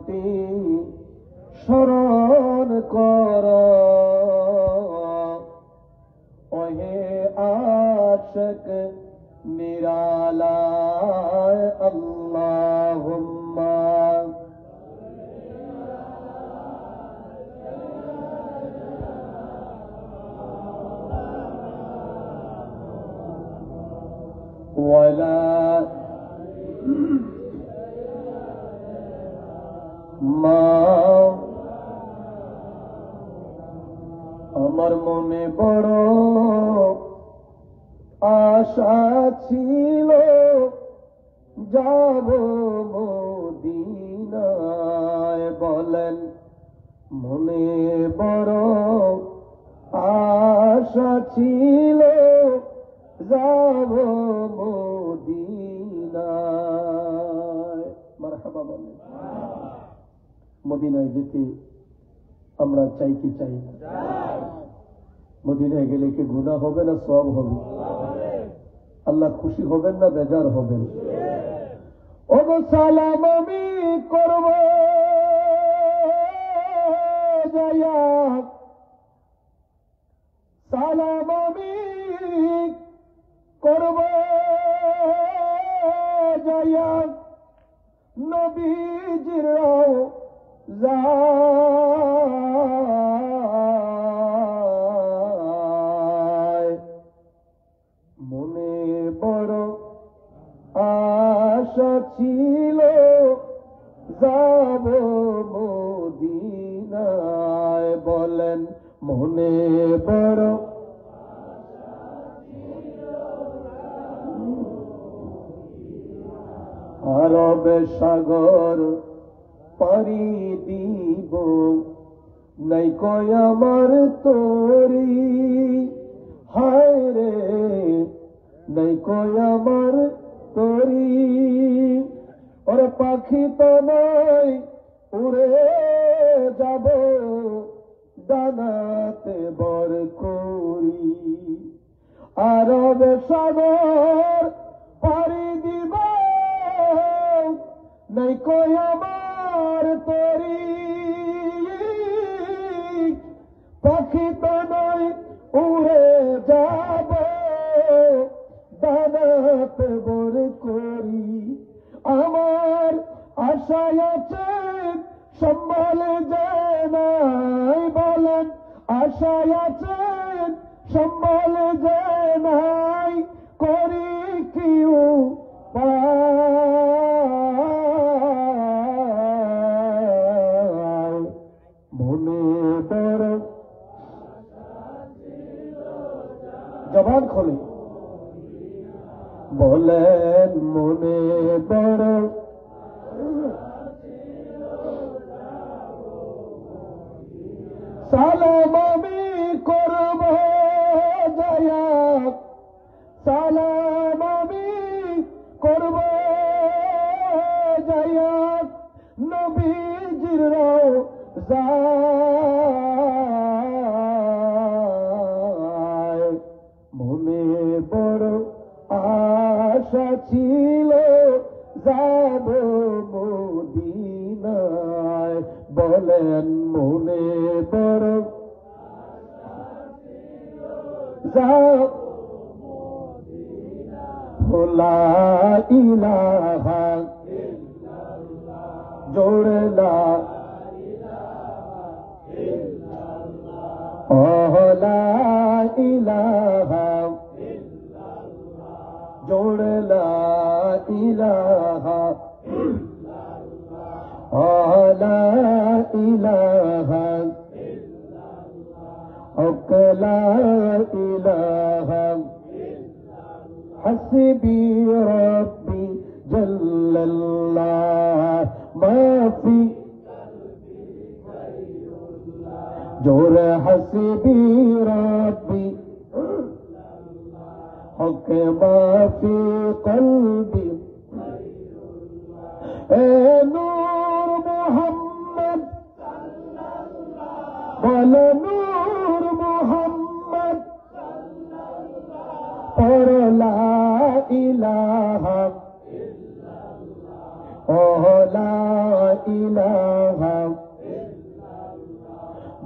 নামটি স্মরণ কর ওহে আশিক নিরালায় আল্লাহুম্মা ওয়ালা মা আমার মনে বড় আশা ছিল যাব মদিনায় বলেন মনে বড় আশা ছিল যাব মদিনায় মারহাবা বলেন মদিনায় যেতে আমরা চাই কি চাই না মদিনায় গেলে কি গুনাহ হবে না সওয়াব হবে আল্লাহ খুশি হবেন না বেজার হবেন ওগো সালাম আমি করব যায়া সালাম আমি করব যায়া নবীজির রওজা মনে বড় আশা ছিল যাব মদিনায় বলেন মনে বড় আরবে সাগর পাড়ি দিব নাই কয় আমার তোরি হায় রে নাই কয় আমার তোরি ওরে পাখি তো নয় উড়ে যাব ডানাতে বর করি আরবে সাগর পাড়ি দিব নাই কয় আমার তোরি পাখি তো নয় উড়ে যাব ডানাতে বর করি আমার আশায় আছে সম্বল যায় নাই বলেন আশায় আছে সম্বল যায় নাই করি কি মনে বড় জবান খোলে বলেন মনে বড় সালাম আমি করব যায়া সালাম আমি করব যায়া নবীজির রওজায় মনে বড় আশা ছিল যাব মদিনায় বলেন মনে বড় যাব লা ইলাহা জোড়ে লা লা ইলাহা জোড়ে লা ইলাহা লা ইলাহা লা ইলাহা حسبي ربي جل الله ما في جور حسبي ربي حق ما في قلبي نور محمد ولا نور محمد اور لا إله إلا الله لا إله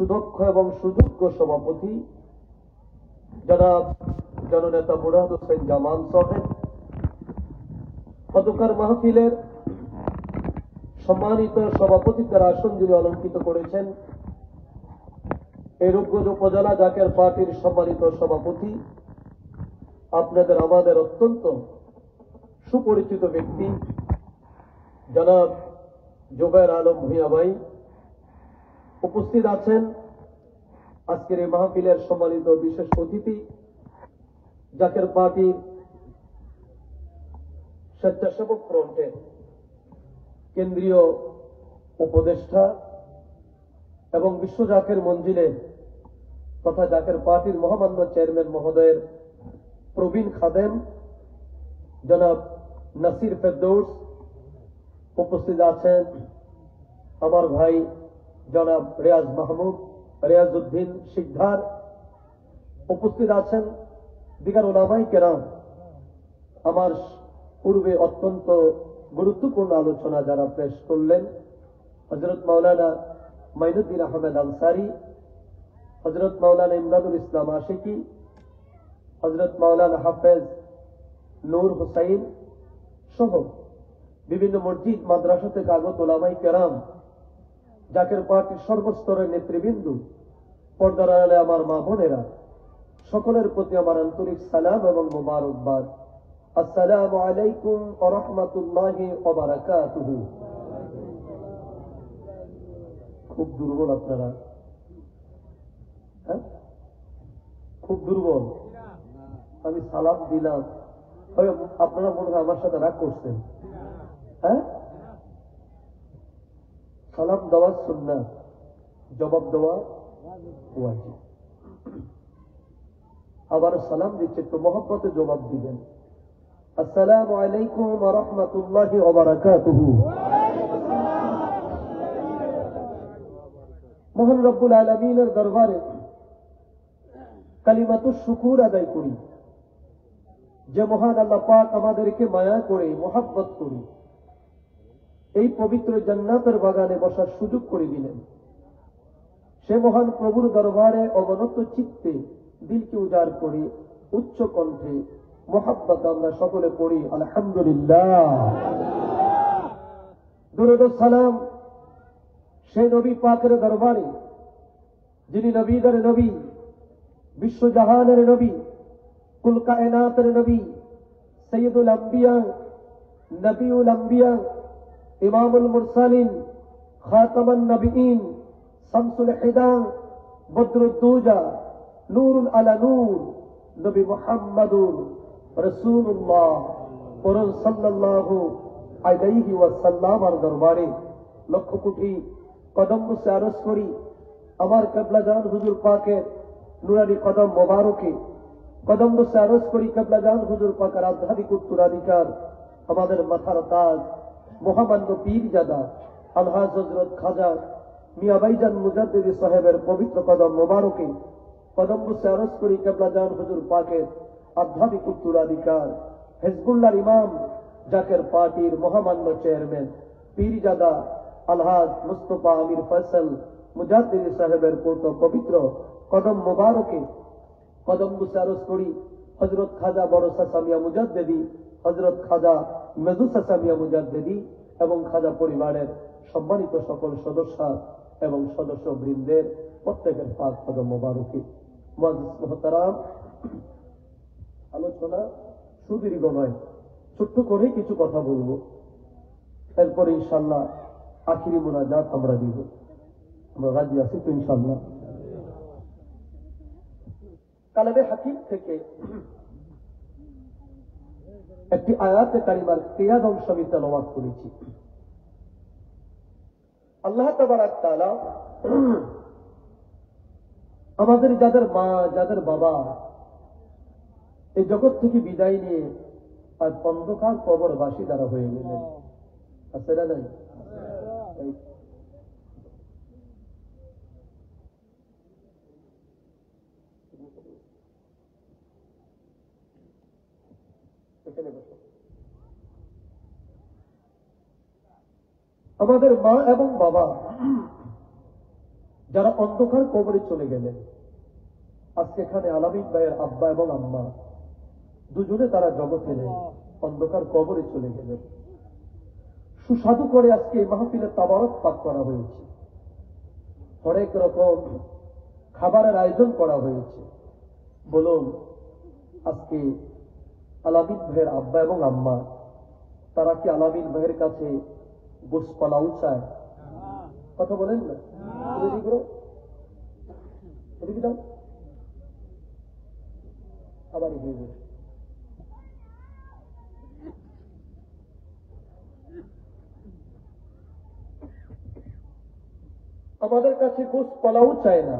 সুদক্ষ এবং সুযোগ্য সভাপতি জনাব জননেতা মুরাদ হোসেন জামান সাহেব, গতকাল মাহফিলের সম্মানিত সভাপতিত্বের আসন যিনি অলঙ্কিত করেছেন, এই রূপগঞ্জ উপজেলা জাকের পার্টির সম্মানিত সভাপতি, আপনাদের আমাদের অত্যন্ত সুপরিচিত ব্যক্তি জনাব জুবায়ের আলম ভূঁইয়া ভাই উপস্থিত আছেন। আজকের এই মাহফিলের সম্মানিত বিশেষ অতিথি জাকের পার্টির স্বেচ্ছাসেবক ফ্রন্টের কেন্দ্রীয় উপদেষ্টা এবং বিশ্ব জাকের মঞ্জিলের তথা জাকের পার্টির মহামান্য চেয়ারম্যান মহোদয়ের প্রবীণ খাদেম জনাব নাসির ফেরদৌস উপস্থিত আছেন। আমার ভাই জনাব রিয়াজ মাহমুদ রিয়াজউদ্দিন শিকদার উপস্থিত আছেন। দিগার উলামায়ে কেরাম, আমার পূর্বে অত্যন্ত গুরুত্বপূর্ণ আলোচনা যারা পেশ করলেন, হযরত মাওলানা মাইনুদ্দিন আহমেদ আনসারী, হযরত মাওলানা ইমদাদুল ইসলাম আশিকি, হযরত মাওলানা হাফেজ নূর হুসাইন সহ বিভিন্ন মসজিদ মাদ্রাসা থেকে আগত উলামায়ে কেরাম, জাকের পার্টির সর্বস্তরের নেতৃবৃন্দ, পর্দার আড়ালে আমার মা বোনেরা, সকলের প্রতি আমার আন্তরিক সালাম এবং মোবারকবাদ। আসসালামু আলাইকুম ওয়া রাহমাতুল্লাহি ওয়া বারাকাতুহু। খুব দুর্বল আপনারা, খুব দুর্বল। আমি সালাম দিলাম, আপনারা মনে হয় আমার সাথে রাগ করছেন। সালাম দেওয়া সুন্নাত, জবাব দেওয়া ওয়াজিব। আবার সালাম দিচ্ছে, একটু মহব্বতে জবাব দিবেন। আসসালামু আলাইকুম ওয়া রাহমাতুল্লাহি ওয়া বারাকাতুহু। মহান রব্বুল আলামিনের দরবারে কালিমাতুশ শুকুর আদায় করি যে মহান আল্লাহ পাক আমাদেরকে মায়া করে মহব্বত করে এই পবিত্র জান্নাতের বাগানে বসার সুযোগ করে দিলেন। সে মহান প্রভুর দরবারে অবনত চিত্তে দিলকে উজাড় করে উচ্চ কণ্ঠে মহব্বত আমরা সকলে পড়ি আলহামদুলিল্লাহ। দুরূদ ও সালাম সে নবী পাকের দরবারে যিনি নবীদের নবী, বিশ্বজাহানের নবী, কুল কায়নাতের নবী, সৈয়দুল আম্বিয়া, নবিউল আম্বিয়া, ইমামুল মুরসালিন, খাতামুন নবিয়িন, শামসুল হিদা, বদরুদ্দুজা, নূরুন আলা নূর, নবী মুহাম্মাদুর রাসূলুল্লাহ সাল্লাল্লাহু আলাইহি ওয়াসাল্লামের দরবারে লক্ষ কোটি কদম বসে আরজ করি, আমার কিবলা জান হুজুর পাকের নুরানি কদম মোবারকে কদম বসে আরজ করি, কিবলা জান হুজুর পাকের আধ্যাত্মিক উত্তরাধিকার আমাদের মাথার তাজ মহামান্য পীরজাদা আলহাজ হযরত খাজা মিয়া ভাইজান মুজাদ্দিদি সাহেবের পবিত্র কদম মোবারকে কদম বসে আরজ করি, কিবলা জান হুজুর পাকের আধ্যাত্মিক উত্তরাধিকার হিজবুল্লাহর ইমাম, জাকের পার্টির মহামান্য চেয়ারম্যান পীরজাদা আলহাজ মুস্তফা আমির ফয়সাল মুজাদ্দিদি সাহেবের পূর্ণ পবিত্র কদম মোবারকে কদম বসে আরজ করি, হযরত খাজা বড় সাসামিয়া মুজাদ্দিদি, হযরত খাজা মেজু সাসামিয়া মুজাদ্দিদি এবং খাজা পরিবারের সম্মানিত সকল সদস্য এবং সদস্য বৃন্দের প্রত্যেকের পাক কদম মোবারকে। মুআজ্জিজ মুহতারাম, আলোচনা সুদীর্ঘ নয়, ছোট্ট করে কিছু কথা বলবো, এরপরে ইনশাআল্লাহ আখিরি মুনাজাত আমরা দিব। আমরা রাজি আছি তো ইনশাআল্লাহ? কালামে হাকিম থেকে একটি আয়াতে কারিমার 13 অংশ আমি তেলাওয়াত করেছি। আল্লাহ তাবারাক তাআলা আমাদের যাদের মা, যাদের বাবা এই জগৎ থেকে বিদায় নিয়ে আজ অন্ধকার কবরবাসী যারা হয়ে গেলেন, আছে না নাই? আমাদের মা এবং বাবা যারা অন্ধকার কবরে চলে গেলেন, আজকে এখানে আলামিন ভাইয়ের আব্বা এবং আম্মা দুজনে তারা জগতে নেই, অন্ধকার কবরে চলে গেলেন। সুস্বাদু করে আজকে এই মাহফিলে তাবারক পাক করা হয়েছে, হরেক রকম খাবারের আয়োজন করা হয়েছে। বলুন, আজকে আলামিন ভাইয়ের আব্বা এবং আম্মা তারা কি আলামিন ভাইয়ের কাছে গোশ পোলাও চায়? কথা বলেন না? এদিকে যাও, আবার এগিয়ে যাও। আমাদের কাছে গোশ পোলাও চায় না,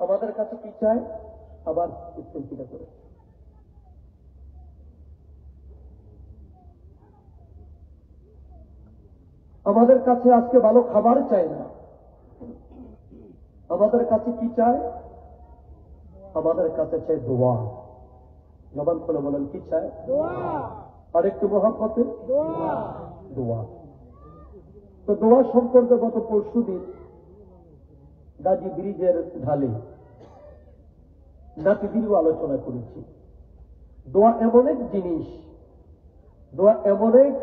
আমাদের কাছে কি চায়? আবার চিন্তা করে আমাদের কাছে আজকে ভালো খাবার চাই না, আমাদের কাছে কি চায়? আমাদের কাছে চাই দোয়া। জবান খুলে বলেন, কি চায়? আর একটু মহব্বতে দোয়া। তো দোয়া সম্পর্কে গত পরশুদিন গাজী ব্রিজের ঢালে নাতিদিরও আলোচনা করেছি। দোয়া এমন এক জিনিস, দোয়া এমন এক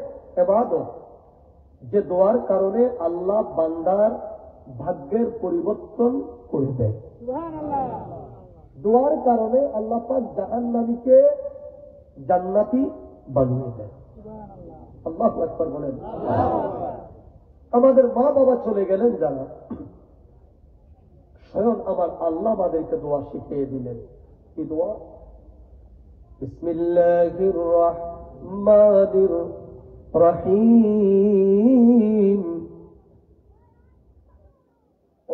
ইবাদত যে দোয়ার কারণে আল্লাহ বান্দার ভাগ্যের পরিবর্তন করে দেয়। দোয়ার কারণে আল্লাহ পাক জাহান্নামীকে জান্নাতি বানিয়ে দেয়। আল্লাহু আকবার বলেন। আমাদের মা বাবা চলে গেলেন যারা, স্বয়ং আমার আল্লাহ আমাদেরকে দোয়া শিখিয়ে দিলেন। কি দোয়া? বিসমিল্লাহির রহমানির রহিম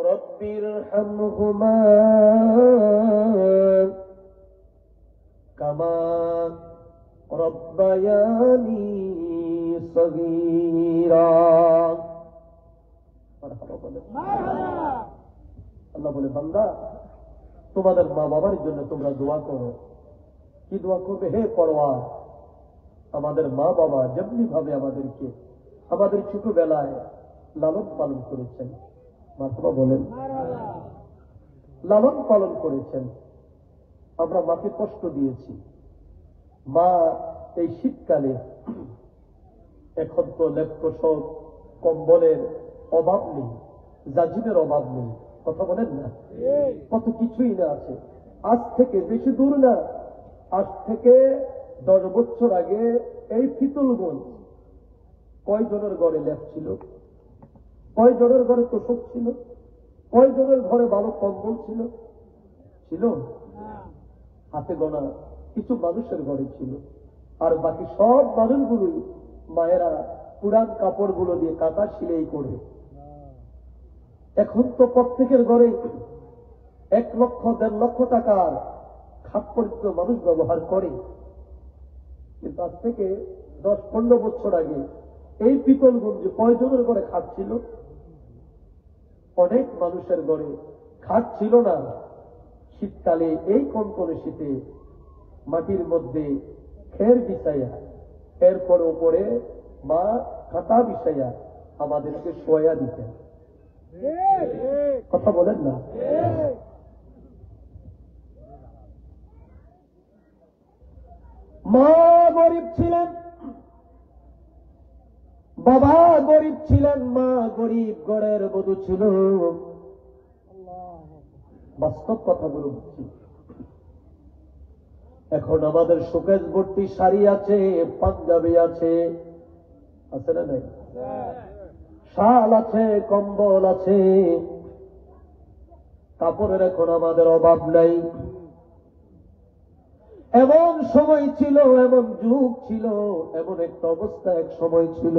রব্বিরহামহুমা কামা রব্বায়ানি সগীরা। আল্লাহ বলে, বান্দা তোমাদের মা বাবার জন্য তোমরা দোয়া করো। কি দোয়া করবে? হে পরওয়ার, আমাদের মা বাবা যেমনি ভাবে আমাদেরকে আমাদের ছোটবেলায় লালন পালন করেছেন, মারহাবা বলেন, লালন পালন করেছেন, আমরা মাকে কষ্ট দিয়েছি। মা এই শীতকালে, এখন তো লেপটোসব কম্বলের অভাব নেই, জাজিমের অভাব নেই, কথা বলেন না? কত কিছুই না আছে। আজ থেকে বেশি দূর না, আজ থেকে 10 বছর আগে এই ফিতুলগঞ্জ কয়জনের ঘরে লেপ ছিল? কয়জনের ঘরে তোষক ছিল? কয়জনের ঘরে ভালো কম্বল ছিল? ছিল হাতে গোনা কিছু মানুষের ঘরে ছিল। আর বাকি সব মানুষগুলোই মায়েরা পুরান কাপড়গুলো দিয়ে কাঁথা সিলাই করে। এখন তো প্রত্যেকের ঘরে 1 লক্ষ 1.5 লক্ষ টাকার খাট পর্যন্ত মানুষ ব্যবহার করে। কিন্তু আজ থেকে 10-15 বছর আগে এই পিতলগঞ্জে কয়জনের ঘরে খাট ছিল? অনেক মানুষের ঘরে খাট ছিল না। শীতকালে এই কনকনে শীতে মাটির মধ্যে খের বিছাইয়া, এরপর উপরে মা কাঁথা বিছাইয়া আমাদেরকে শোয়া দিতেন। কথা বলেন না? মা গরিব ছিলেন, বাবা গরিব ছিলেন, মা গরিব ঘরের বধূ ছিল। বাস্তব কথাগুলো বলছি। এখন আমাদের শোকেস ভর্তি শাড়ি আছে, পাঞ্জাবি আছে, আছে না নাই? শাল আছে, কম্বল আছে, কাপড়ের এখন আমাদের অভাব নাই। এমন সময় ছিল, এমন যুগ ছিল, এমন একটা অবস্থা এক সময় ছিল,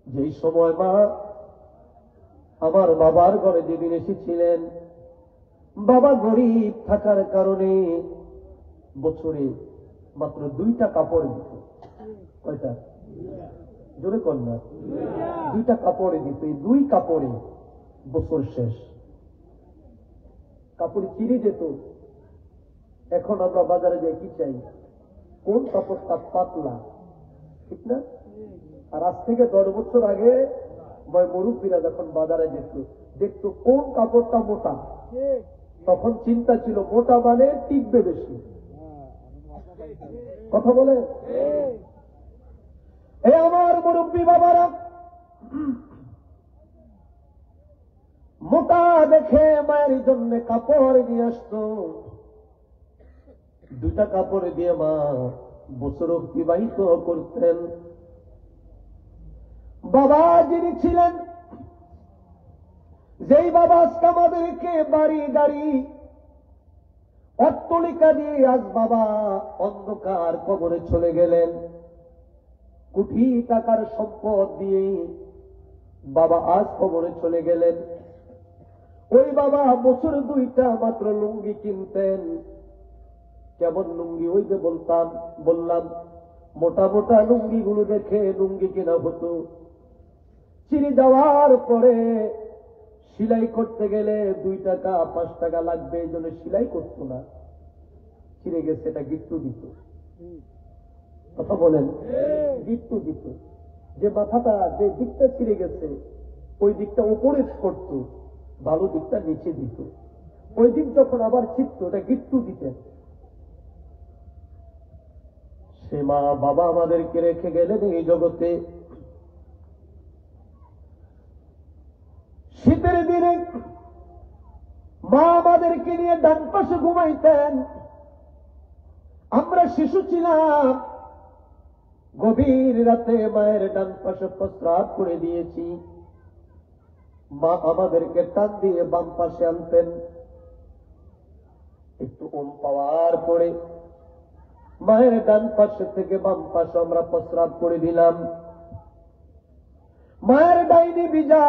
যেই সময় মা আমার বাবার ঘরে যেদিন এসেছিলেন, বাবা গরিব থাকার কারণে বছরে মাত্র 2টা কাপড় দিত। কয়টা? জোরে কন্যা, 2টা কাপড় দিত। এই 2 কাপড়ে বছর শেষ। কাপড় চিরে যেত। এখন আমরা বাজারে যাই, কি চাই? কোন কাপড়টা পাতলা, ঠিক না? আর আজ থেকে 10 বছর আগে মুরব্বীরা যখন বাজারে দেখতো কোন কাপড়টা মোটা, তখন চিন্তা ছিল মোটা মানে টিকবে বেশি। কথা বলে এ আমার মুরব্বী বাবারা, মোটা দেখে মায়ের জন্য কাপড় নিয়ে আসতো। দুটা কাপড় দিয়ে মা বছর অতিবাহিত করতেন। বাবা যিনি ছিলেন, যেই বাবা আজকে আমাদেরকে বাড়ি গাড়ি অট্টালিকা দিয়ে আজ বাবা অন্ধকার কবরে চলে গেলেন, কোটি টাকার সম্পদ দিয়ে বাবা আজ কবরে চলে গেলেন। ওই বাবা বছর দুইটা মাত্র লুঙ্গি কিনতেন। কেমন লুঙ্গি? ওই যে বললাম মোটা মোটা লুঙ্গি গুলো দেখে লুঙ্গি কেনা হতো। চিড়ে যাওয়ার পরে সেলাই করতে গেলে 2 টাকা 5 টাকা লাগবে, এই জন্য সেলাই করতো না। ছিঁড়ে গেছে এটা গিফট দিত। কথা বলেন, গিফট দিত। যে মাথাটা যে দিকটা ছিঁড়ে গেছে ওই দিকটা উপরে করতো, ভালো দিকটা নিচে দিত। ওই দিক যখন আবার ছিঁড়ত ওটা গিফট দিতেন। সে মা বাবা আমাদেরকে রেখে গেলেন এই জগতে। শীতের দিনে মা আমাদেরকে নিয়ে ডান পাশে ঘুমাইতেন। আমরা শিশু ছিলাম, গভীর রাতে মায়ের ডান পাশে প্রস্রাব করে দিয়েছি, মা আমাদেরকে টান দিয়ে বাম পাশে আনতেন। একটু পাওয়ার পরে মায়ের ডান পাশে থেকে বাম পাশে আমরা প্রস্রাব করে দিলাম। মায়ের ডাইনি ভিজা,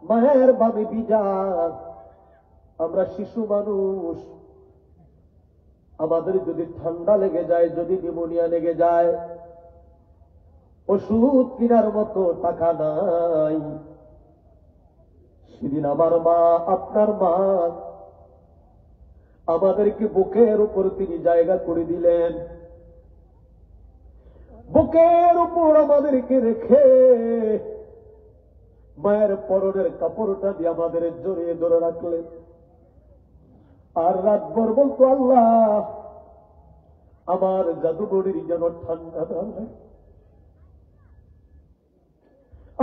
মায়ের বামে ভিজা। আমরা শিশু মানুষ, আমাদের যদি ঠান্ডা লেগে যায়, যদি নিউমোনিয়া লেগে যায়, ওষুধ কেনার মতো টাকা নাই। সেদিন আমার মা, আপনার মা আমাদেরকে বুকের উপর তিনি জায়গা করে দিলেন। বুকের উপর আমাদেরকে রেখে মায়ের পরনের কাপড়টা দিয়ে আমাদের জড়িয়ে ধরে রাখলেন। আর রাতভর বলতো, আল্লাহ আমার জাদুবড়ির যেন ঠান্ডা না লাগে,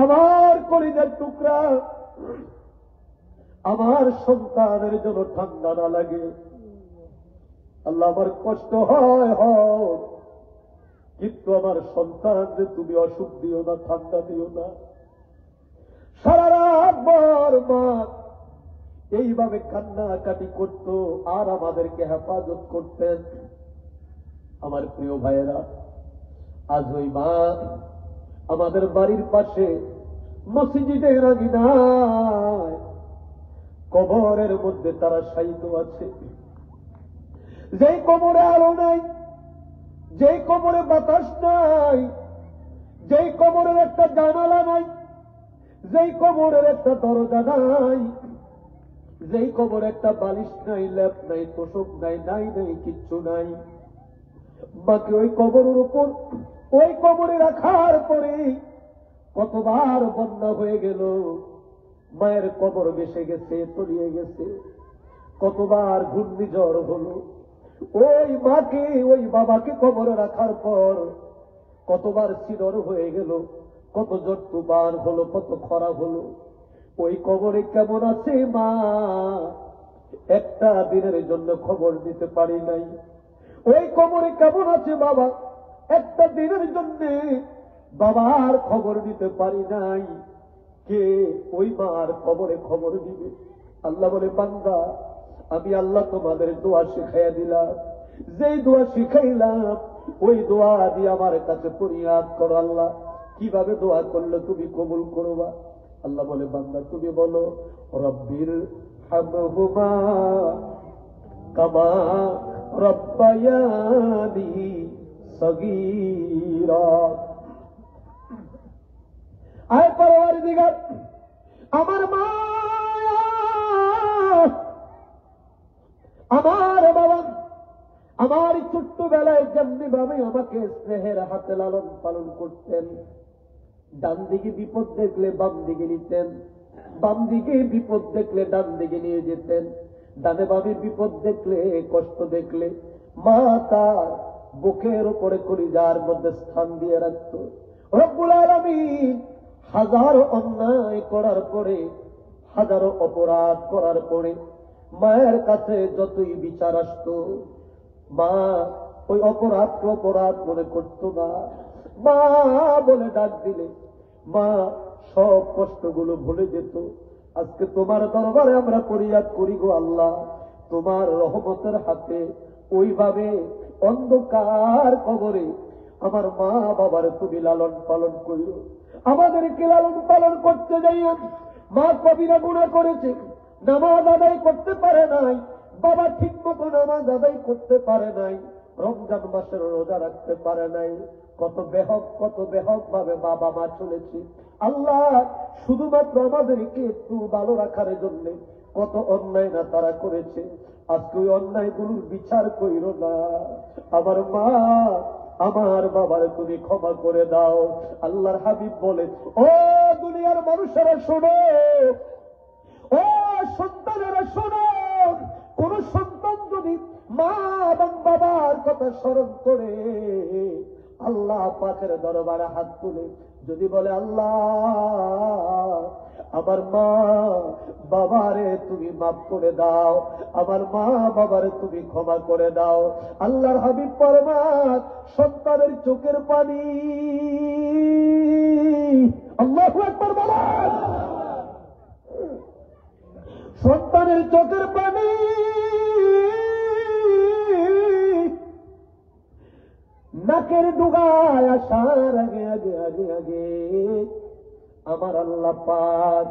আমার কলিজার টুকরা আমার সন্তানের যেন ঠান্ডা না লাগে। আল্লাহ আমার কষ্ট হয় কিন্তু আমার সন্তানদের তুমি অসুখ দিও না, ঠান্ডা দিও না। সারা রাত ভর মা এইভাবে কান্নাকাটি করত আর আমাদেরকে হেফাজত করতেন। আমার প্রিয় ভাইয়েরা, আজ ওই মা আমাদের বাড়ির পাশে মসজিদের আঙিনায় কবরের মধ্যে তারা শায়িত আছে। যেই কবরে আলো নাই, যেই কবরে বাতাস নাই, যেই কবরের একটা জানালা নাই, যেই কবরের একটা দরজা নাই, যেই কবরে একটা বালিশ নাই, ল্যাপ নাই, তোষক নাই, নাই কিচ্ছু নাই, বাকি ওই কবরের উপর ওই কবরে রাখার পরে কতবার বন্যা হয়ে গেল, মায়ের কবর ভেসে গেছে, তলিয়ে গেছে, কতবার ঘূর্ণিঝড় হলো। ওই মাকে ওই বাবাকে কবরে রাখার পর কতবার শিরর হয়ে গেল, কত জোর তুফান হলো, কত খরা হলো। ওই কবরে কেমন আছে মা, একটা দিনের জন্য খবর দিতে পারি নাই। ওই কবরে কেমন আছে বাবা, একটা দিনের জন্য বাবার খবর দিতে পারি নাই। কে ওই মার কবরে খবর দিবে? আল্লাহ বলে, বান্দা আমি আল্লাহ তোমাদের দোয়া শিখাইয়া দিলাম, যেই দোয়া শিখাইলাম ওই দোয়া দিয়ে আমার কাছে ফরিয়াদ করো। আল্লাহ কিভাবে দোয়া করলে তুমি কবুল করবা? আল্লাহ বলে, বান্দা তুমি বলো, রব্বির হামহুমা কামা রব্বায়ানি সগীরা। আয় পরওয়ারদিগার, আমার মা আমার বাবা আমার ছোট্ট বেলায় যেমনি ভাবে আমাকে স্নেহের হাতে লালন পালন করতেন, ডান দিকে বিপদ দেখলে বাম দিকে নিতেন, বাম দিকে বিপদ দেখলে ডান দিকে নিয়ে যেতেন, ডানে বামে বিপদ দেখলে কষ্ট দেখলে মা তার বুকের উপরে কলিজার মধ্যে স্থান দিয়ে রাখত। রব্বুল আলামিন হাজারো অন্যায় করার পরে, হাজারো অপরাধ করার পরে মায়ের কাছে যতই বিচার আসত, মা ওই অপরাধকে অপরাধ মনে করত না। মা বলে ডাক দিলে মা সব কষ্টগুলো ভুলে যেত। আজকে তোমার দরবারে আমরা ফরিয়াদ করি গো আল্লাহ, তোমার রহমতের হাতে ওইভাবে অন্ধকার কবরে আমার মা বাবার তুমি লালন পালন করিও। আমাদেরকে লালন পালন করতে যাইয়া মা কবিরা গুনাহ করেছে, নামাজ আদায় করতে পারে নাই, বাবা ঠিক মতো নামাজ আদায় করতে পারে নাই, রমজান মাসের রোজা রাখতে পারে নাই, কত বেহক ভাবে বাবা মা চলেছে। আল্লাহ শুধুমাত্র আমাদেরকে একটু ভালো রাখার জন্য কত অন্যায় না তারা করেছে। আজকে ওই অন্যায়গুলোর বিচার কইর না। আমার মা আমার বাবার তুমি ক্ষমা করে দাও। আল্লাহর হাবিব বলে, ও দুনিয়ার মানুষেরা শোনো, ও সন্তানেরা শোনো, কোন সন্তান যদি মা এবং বাবার কথা স্মরণ করে আল্লাহ পাকের দরবারে হাত তুলে যদি বলে, আল্লাহ আমার মা বাবারে তুমি মাফ করে দাও, আমার মা বাবারে তুমি ক্ষমা করে দাও, আল্লাহর হাবিব ফরমান সন্তানের চোখের পানি, আল্লাহু আকবার বলেন, সন্তানের চোখের পানি নাকের ডুগায় আসার আগে আগে আগে আগে আমার আল্লাহ পাক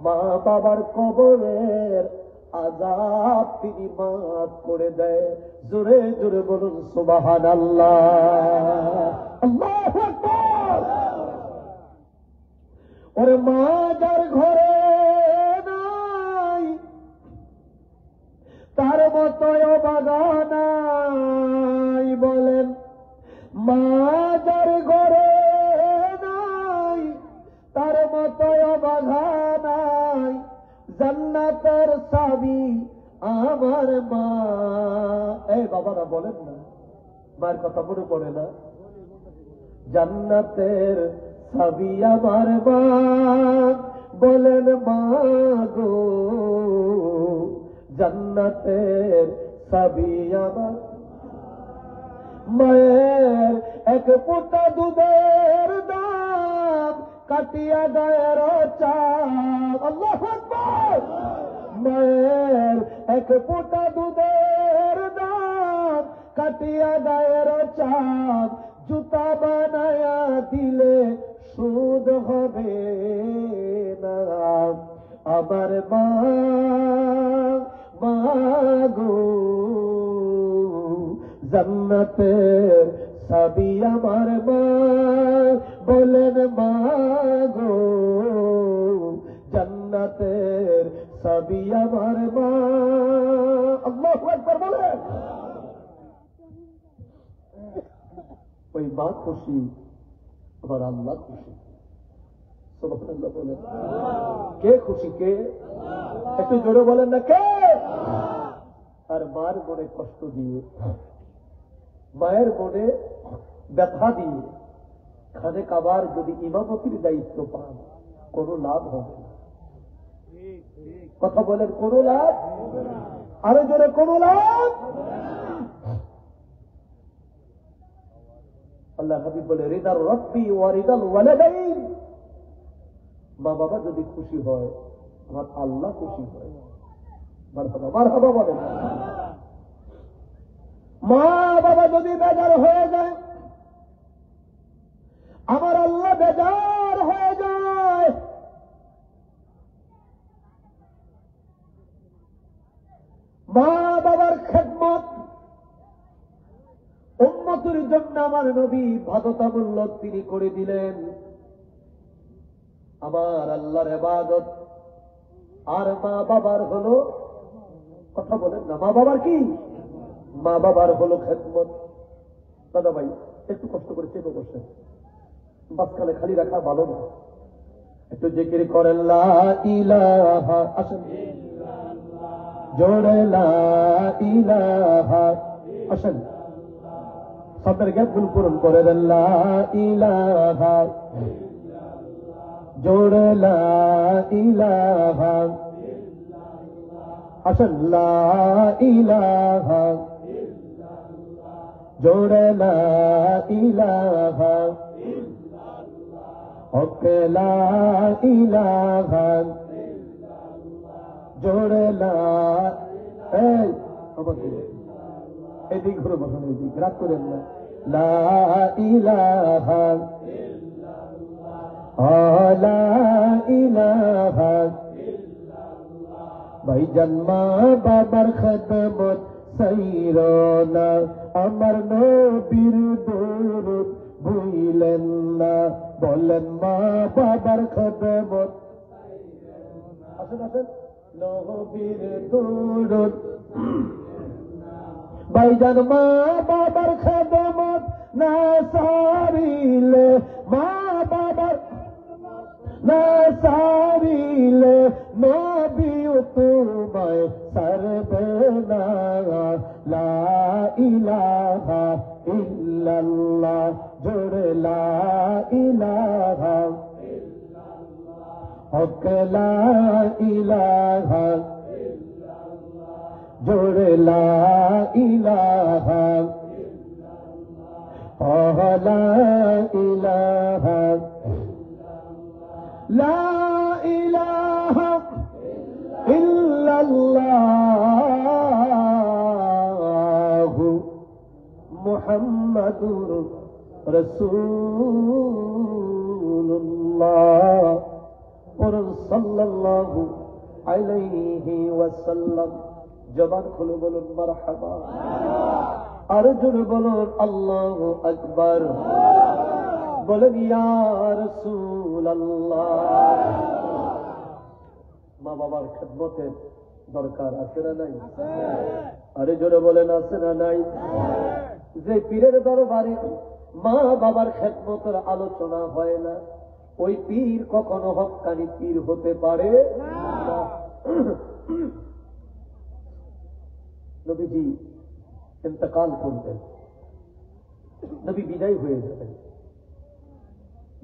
মা বাবার কবরের আযাব তিনি মাফ করে দেয়। জোরে জোরে বলুন সুবহানাল্লাহ, আল্লাহু আকবার। ওরে মা যার ঘরে নাই তার মতো অবাগা নাই, বলেন মা যার ঘরে নাই তার মতো অবাগা নাই, জান্নাতের চাবি আমার মা। এই বাবারা বলেন না, মায়ের কথা মনে পড়ে না? জান্নাতের চাবি আমার মা, বলেন মা গো, জান্নাতের চাবি আমার। মায়ের এক ফোঁটা দুধের দাম কাটিয়া গায়ের চাপ, আল্লাহু আকবার। মায়ের এক ফোঁটা দুধের দাম কাটিয়া গায়ের চাপ, জুতা বানায়া দিলে সুদ হবে না। আমার মা মা গো, জান্নাতের চাবি আমার মা, বলেন মা গো, জান্নাতের চাবি আমার মা। আল্লাহু আকবার বলেন। ওই মা খুশি, আবার আল্লাহ খুশি। সুবহানাল্লাহ বলেন। কে খুশি? কে? একটু জোরে বলেন না, কে? আর মার মনে কষ্ট দিয়ে, মায়ের মনে ব্যথা দিয়ে খানে কাবার যদি ইমামতির দায়িত্ব পান কোনো লাভ হবে না। কথা বলেন, কোনো লাভ? আরো জোরে, কোনো লাভ? আল্লাহ হাবিব বলে, রিদার রব্বি ওয়া রিদাল ওয়ালিদাইন। মা বাবা যদি খুশি হয় আমার আল্লাহ খুশি হয়। মারহাবা, মারহাবা বলেন। মা বাবা যদি বেজার হয়ে যায় আমার আল্লাহ বেজার হয়ে যায়। মা বাবার খেদমত উম্মতের জন্য আমার নবী বাধ্যতামূলক তিনি করে দিলেন। আমার আল্লাহর ইবাদত আর মা বাবার হলো, কথা বলেন না, মা বাবার কি? মা বাবার হলো খেদমত। দাদা ভাই একটু কষ্ট করে চেপে বসেন, মাঝখানে খালি রাখা ভালো না। একটু জিকির করেন লা ইলাহা, আসেন জোরে লা ইলাহা, আসেন সামনের গ্যাপগুলো পূরণ করে দেন লা ইলাহা, জোরে লা ইলাহা, আসেন লা ইলাহা, জোরে লা ইলাহা, হক লা ইলাহা, জোরে লা, এই আবার এদিক ঘুরে বসুন, এদিক রাগ করেন না। লা ইলাহা, লা ইলাহা, ভাইজান মা বাবার খেদমত সাইরনা, আমার নবীর দরুদ ভুলেন না, বলেন মা বাবার খেদমত, আসেন আসেন নবীর দরুদ, ভাইজান মা বাবার খেদমত না সারিলে, মা বাবার না সারিলে নবীও তোমায় সারবে না, লা ইলাহা ইল্লাল্লাহ, জোরে লা ইলাহা, হক লা ইলাহা, জোরে লা ইলাহা, লা ইলাহা, লা ইলাহা ইল্লাল্লাহ মুহাম্মাদুর রাসূলুল্লাহ, সাল্লাল্লাহু আলাইহি ওয়াসাল্লাম। জবান খুলে বলুন মারহাবা, আর জোরে বলুন আল্লাহু আকবার, বলেন ইয়া রাসূলুল্লাহ। মা বাবার খেদমতের দরকার আছে না নাই? আরে জোরে বলেন আছে না নাই? যে পীরের দরবারে মা বাবার খেদমতের আলোচনা হয় না, ওই পীর কখনো হক্কানি পীর হতে পারে না। নবীজি ইন্তেকাল করতেন, নবী বিদায় হয়ে যাবেন,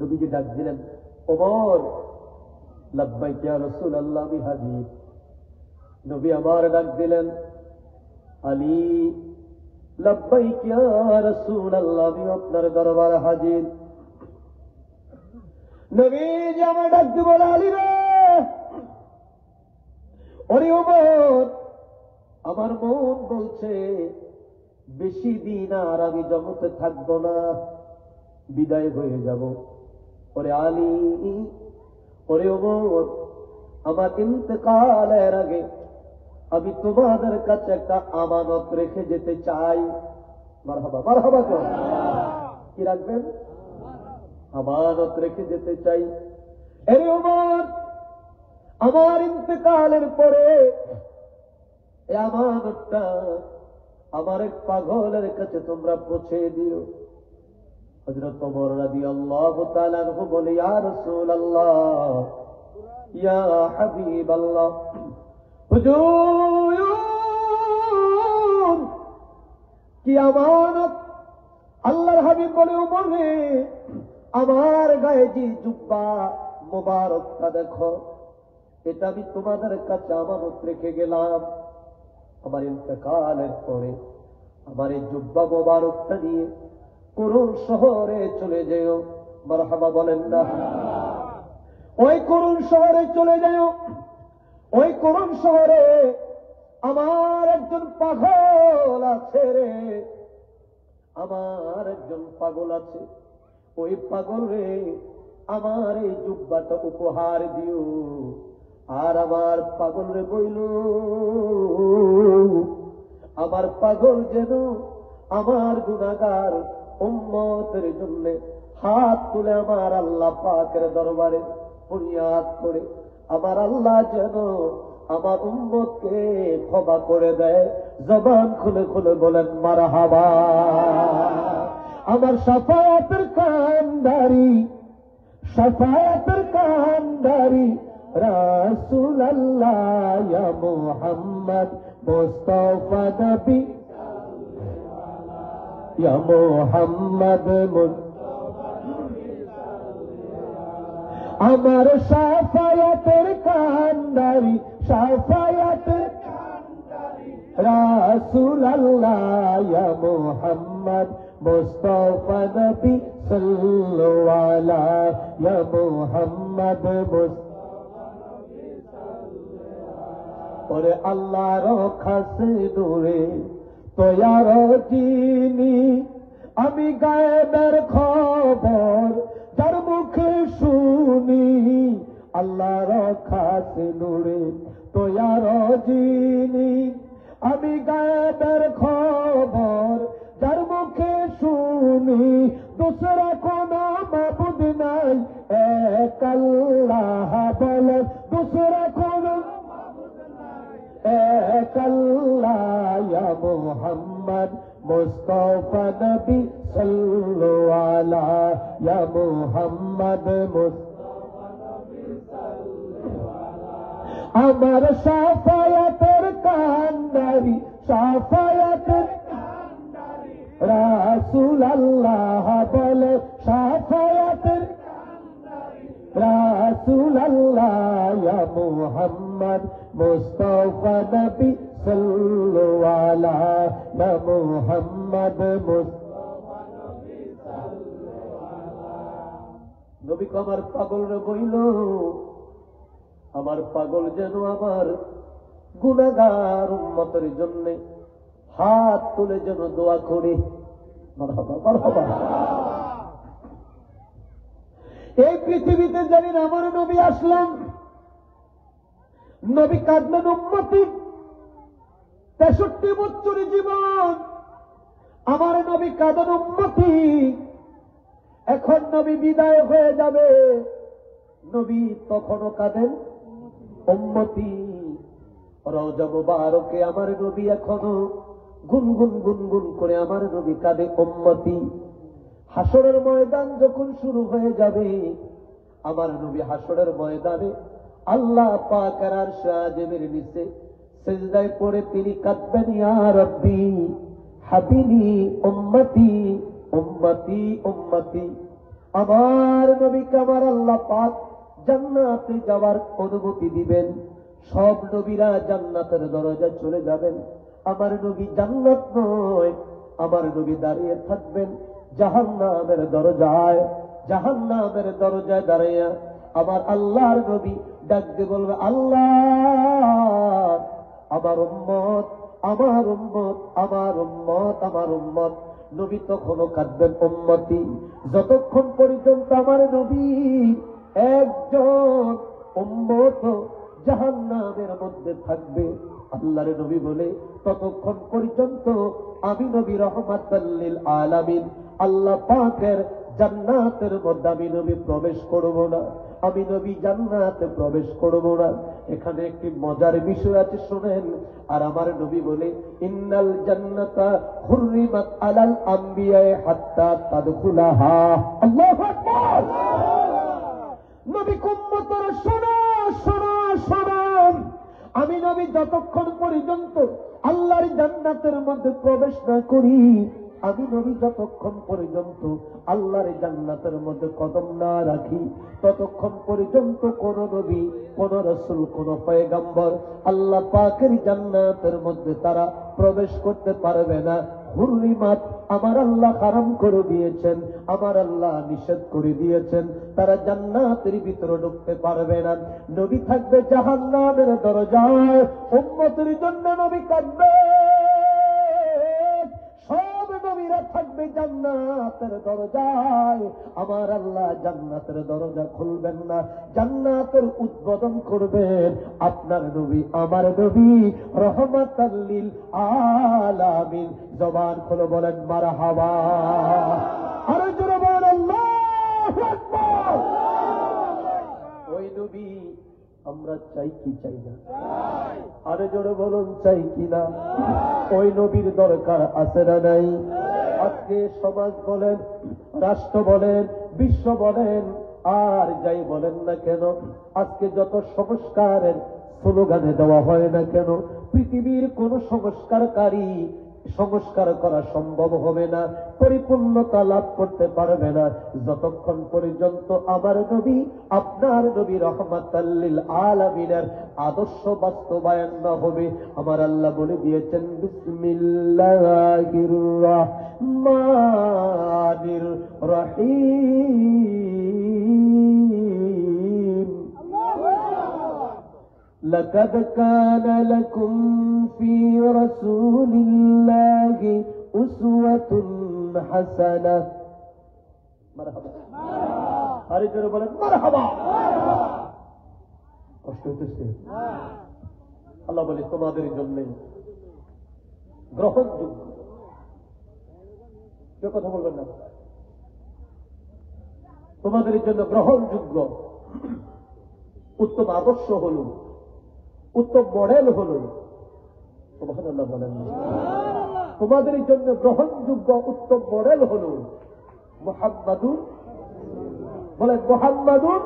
নবীজি ডাক দিলেন, ওমর লাব্বাইক ইয়া রাসূলুল্লাহ, আমি হাজির। নবী আমার ডাক দিলেন, আলী লাব্বাইক ইয়া রাসূলুল্লাহ, আমি আপনার দরবারে হাজির। নবীজি আমার ডাক দিয়ে বলে, আলী রে, ওরে ওমর, আমার মন বলছে বেশি দিন আর আমি জগতে থাকবো না, বিদায় হয়ে যাব। ওরে আলী, ওরে ওমর, আমার ইন্তেকালের আগে আমি তোমাদের কাছে একটা আমানত রেখে যেতে চাই। মারহাবা মারহাবা, কি রাখবেন? আমানত রেখে যেতে চাই। আরে ওমর, আমার ইন্তেকালের পরে এই আমানতটা আমার এক পাগলের কাছে তোমরা পৌঁছে দিও। হযরত ওমর রাদিয়াল্লাহু তাআলা আনহু বলে, ইয়া রাসূলুল্লাহ, ইয়া হাবিবাল্লাহ, হুজুর কি আমানত? আল্লাহর হাবিব বলে, ওমর রে, আমার গায়ে যে জুব্বা মোবারকটা দেখো, এটা আমি তোমাদের কাছে আমানত রেখে গেলাম। আমার ইন্তেকালের পরে আমার এই জুব্বা মোবারকটা নিয়ে করুণ শহরে চলে যেও। মারহাবা বলেন না? ওই করুণ শহরে চলে যাও। ওই করুণ শহরে আমার একজন পাগল আছে রে, আমার একজন পাগল আছে। ওই পাগল রে, আমার এই জুব্বাটা উপহার দিও। আর আমার পাগল রে বইল, আমার পাগল যেন আমার গুনাহগার উম্মতের জন্য হাত তুলে আমার আল্লাহ পাকের দরবারে ফরিয়াদ করে, আমার আল্লাহ যেন আমার উম্মতকে ক্ষমা করে দেয়। জবান খুলে খুলে বলেন মারহাবা। আমার শাফাতের কান্ডারি শাফায়াতের কান্ডারি রাসূলুল্লাহ ইয়া মুহাম্মদ মুস্তাফা নবী ইয়া মুহাম্মদ আমার শাফায়াতের কান্ডারি শাফায়াতের রাসূলুল্লাহ ইয়া মুহাম্মদ মুস্তাফা নবী সাল্লাল্লাহু আলাইহি ইয়া মুহাম্মদ ওরে আল্লাহর খাসে নূরে তৈয়ার যিনি আমি গায়েবের খবর যার মুখে শুনি আল্লাহর খাসে নূরে তৈয়ার যিনি আমি গায়েবের খবর যার মুখে শুনি দুসরা কোনো মাবুদ নাই এক আল্লাহ বলে দুসরা কোনো এক আল্লাহ ইয়া মুহাম্মদ মুস্তাফা নবী সাল্লাল্লাহু আলাইহি ইয়া মুহাম্মদ মুস্তাফা নবী সাল্লাল্লাহু আলাইহি আমার শাফায়াতের কান্ডারি শাফায়াতের কান্ডারি রাসূলুল্লাহ বলে শাফায়াতের কান্ডারি রাসূলুল্লাহ ইয়া মুহাম্মদ মুস্তাফা নবী সাল্লাল্লাহু আলাইহি ইয়া মুহাম্মদ মুস্তাফা নবী সাল্লাল্লাহু আলাইহি নবী আমার পাগল রে বইল আমার পাগল যেন আমার গুনাহগার উম্মতের জন্য হাত তুলে যেন দোয়া করে মারহাবা মারহাবা এই পৃথিবীতে জানি না আমার নবী আসলাম নবী কাঁদলেন উম্মতি 63 বছর জীবন আমার নবী কাঁদেন উম্মতি এখন নবী বিদায় হয়ে যাবে নবী তখনও কাঁদেন উম্মতি রওজা মুবারকে আমার নবী এখনো গুনগুন গুনগুন করে আমার নবী কাঁদে উম্মতি হাসরের ময়দান যখন শুরু হয়ে যাবে আমার নবী হাসরের ময়দানে আল্লাহ পাকের আরশে আজিমের নিচে সিজদায় পড়ে তিনি কাঁদবেন ইয়া রাব্বি হাবিলি উম্মতি উম্মতি উম্মতি আমার নবীকে আমার আল্লাহ পাক জান্নাতে যাওয়ার অনুমতি দিবেন সব নবীরা জান্নাতের দরজায় চলে যাবেন আমার নবী জান্নাত নয় আমার নবী দাঁড়িয়ে থাকবেন জাহান্নামের দরজায় জাহান্নামের দরজায় দাঁড়িয়ে আমার আল্লাহর নবী ডাক দিয়ে বলবে আল্লাহ আমার উম্মত আমার উম্মত আমার উম্মত আমার উম্মত নবী তখনও কাঁদবেন উম্মতি যতক্ষণ পর্যন্ত আমার নবী একজন উম্মত জাহান্নামের মধ্যে থাকবে আল্লাহর নবী বলে ততক্ষণ পর্যন্ত আমি নবী রহমাতাল লিল আলামিন আল্লাহ পাকের জান্নাতের মধ্যে আমি নবী প্রবেশ করব না আমি নবী জান্নাতে প্রবেশ করব না এখানে একটি মজার বিষয় আছে শুনেন আর আমার নবী বলে ইন্নাল জান্নাতা হুররিমাত আলাল আম্বিয়া হাত্তা তাদখুলাহা আল্লাহু আকবার নবী উম্মতরা শোনো শোনো শোনো আমি নবী যতক্ষণ পর্যন্ত আল্লাহর জান্নাতের মধ্যে প্রবেশ না করি আমি নবী যতক্ষণ পর্যন্ত আল্লাহর জান্নাতের মধ্যে কদম না রাখি ততক্ষণ পর্যন্ত কোন নবী কোন রাসূল কোন পয়গম্বর আল্লাহ পাকের জান্নাতের মধ্যে তারা প্রবেশ করতে পারবে না হুররিমাত আমার আল্লাহ হারাম করে দিয়েছেন আমার আল্লাহ নিষেধ করে দিয়েছেন তারা জান্নাতের ভিতরে ঢুকতে পারবে না নবী থাকবে জাহান্নামের দরজায় উম্মতের জন্য নবী কাঁদবে সব নবীরা থাকবে জান্নাতের দরজায় আমার আল্লাহ জান্নাতের দরজা খুলবেন না জান্নাতের উদ্বোধন করবেন আপনার নবী আমার নবী রহমাতাল লিল আলামিন জবান খুলে বলেন মারহাবা আরো জোরে বলেন আল্লাহু আকবার ওই নবী আমরা চাই কি চাই না আরে জোরে বলুন চাই কি না ওই নবীর দরকার আছে না নাই আজকে সমাজ বলেন রাষ্ট্র বলেন বিশ্ব বলেন আর যাই বলেন না কেন, আজকে যত সংস্কারের স্লোগানে দেওয়া হয় না কেন, পৃথিবীর কোন সংস্কারকারী সংস্কার করা সম্ভব হবে না, পরিপূর্ণতা লাভ করতে পারবে না যতক্ষণ পর্যন্ত আমার নবী, আপনার নবী রহমাতাল লিল আলামিনের আদর্শ বাস্তবায়ন না হবে। আমার আল্লাহ বলে দিয়েছেন, বিসমিল্লাহির রহমানির রহিম। لقد كان لكم في رسول الله أسوة حسنة। مرحبا। আরে জোরে বলেন মারহাবা। কষ্ট হইতেছে? আল্লাহ বলে তোমাদের জন্য গ্রহণযোগ্য, কেউ কথা বলবেন না, তোমাদের জন্য গ্রহণযোগ্য উত্তম আদর্শ হল, উত্তম মডেল হল, সুবহানাল্লাহ বলেন, তোমাদের জন্য গ্রহণযোগ্য উত্তম মডেল হল মুহাম্মাদুর, বলেন মুহাম্মাদুর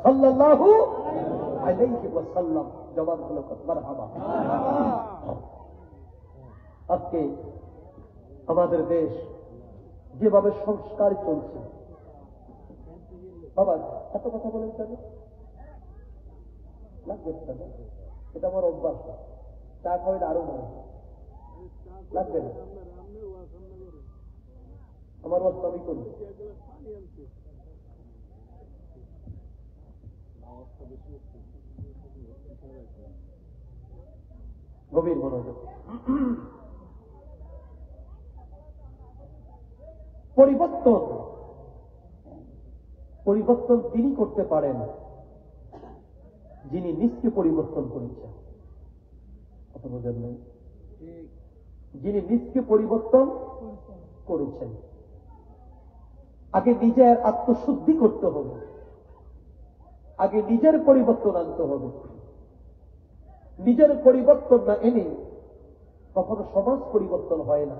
সাল্লাল্লাহু আলাইহি ওয়াসাল্লাম। জবান হলো মারহাবা। আজকে আমাদের দেশ যেভাবে সংস্কার চলছে, বাবা এত কথা বলেন কেন? লাগবে না, এটা আমার অভ্যাস, চা খাওয়াইলে আরো মনে লাগবে না, আমার অবস্থা আমি করি। গভীর মনোযোগ। পরিবর্তন পরিবর্তন তিনি করতে পারেন যিনি নিজকে পরিবর্তন করেছেন। কথা বোঝেন নাই? যিনি নিজকে পরিবর্তন করেছেন। আগে নিজের আত্মশুদ্ধি করতে হবে, আগে নিজের পরিবর্তন আনতে হবে। নিজের পরিবর্তন না এনে কখনো সমাজ পরিবর্তন হয় না,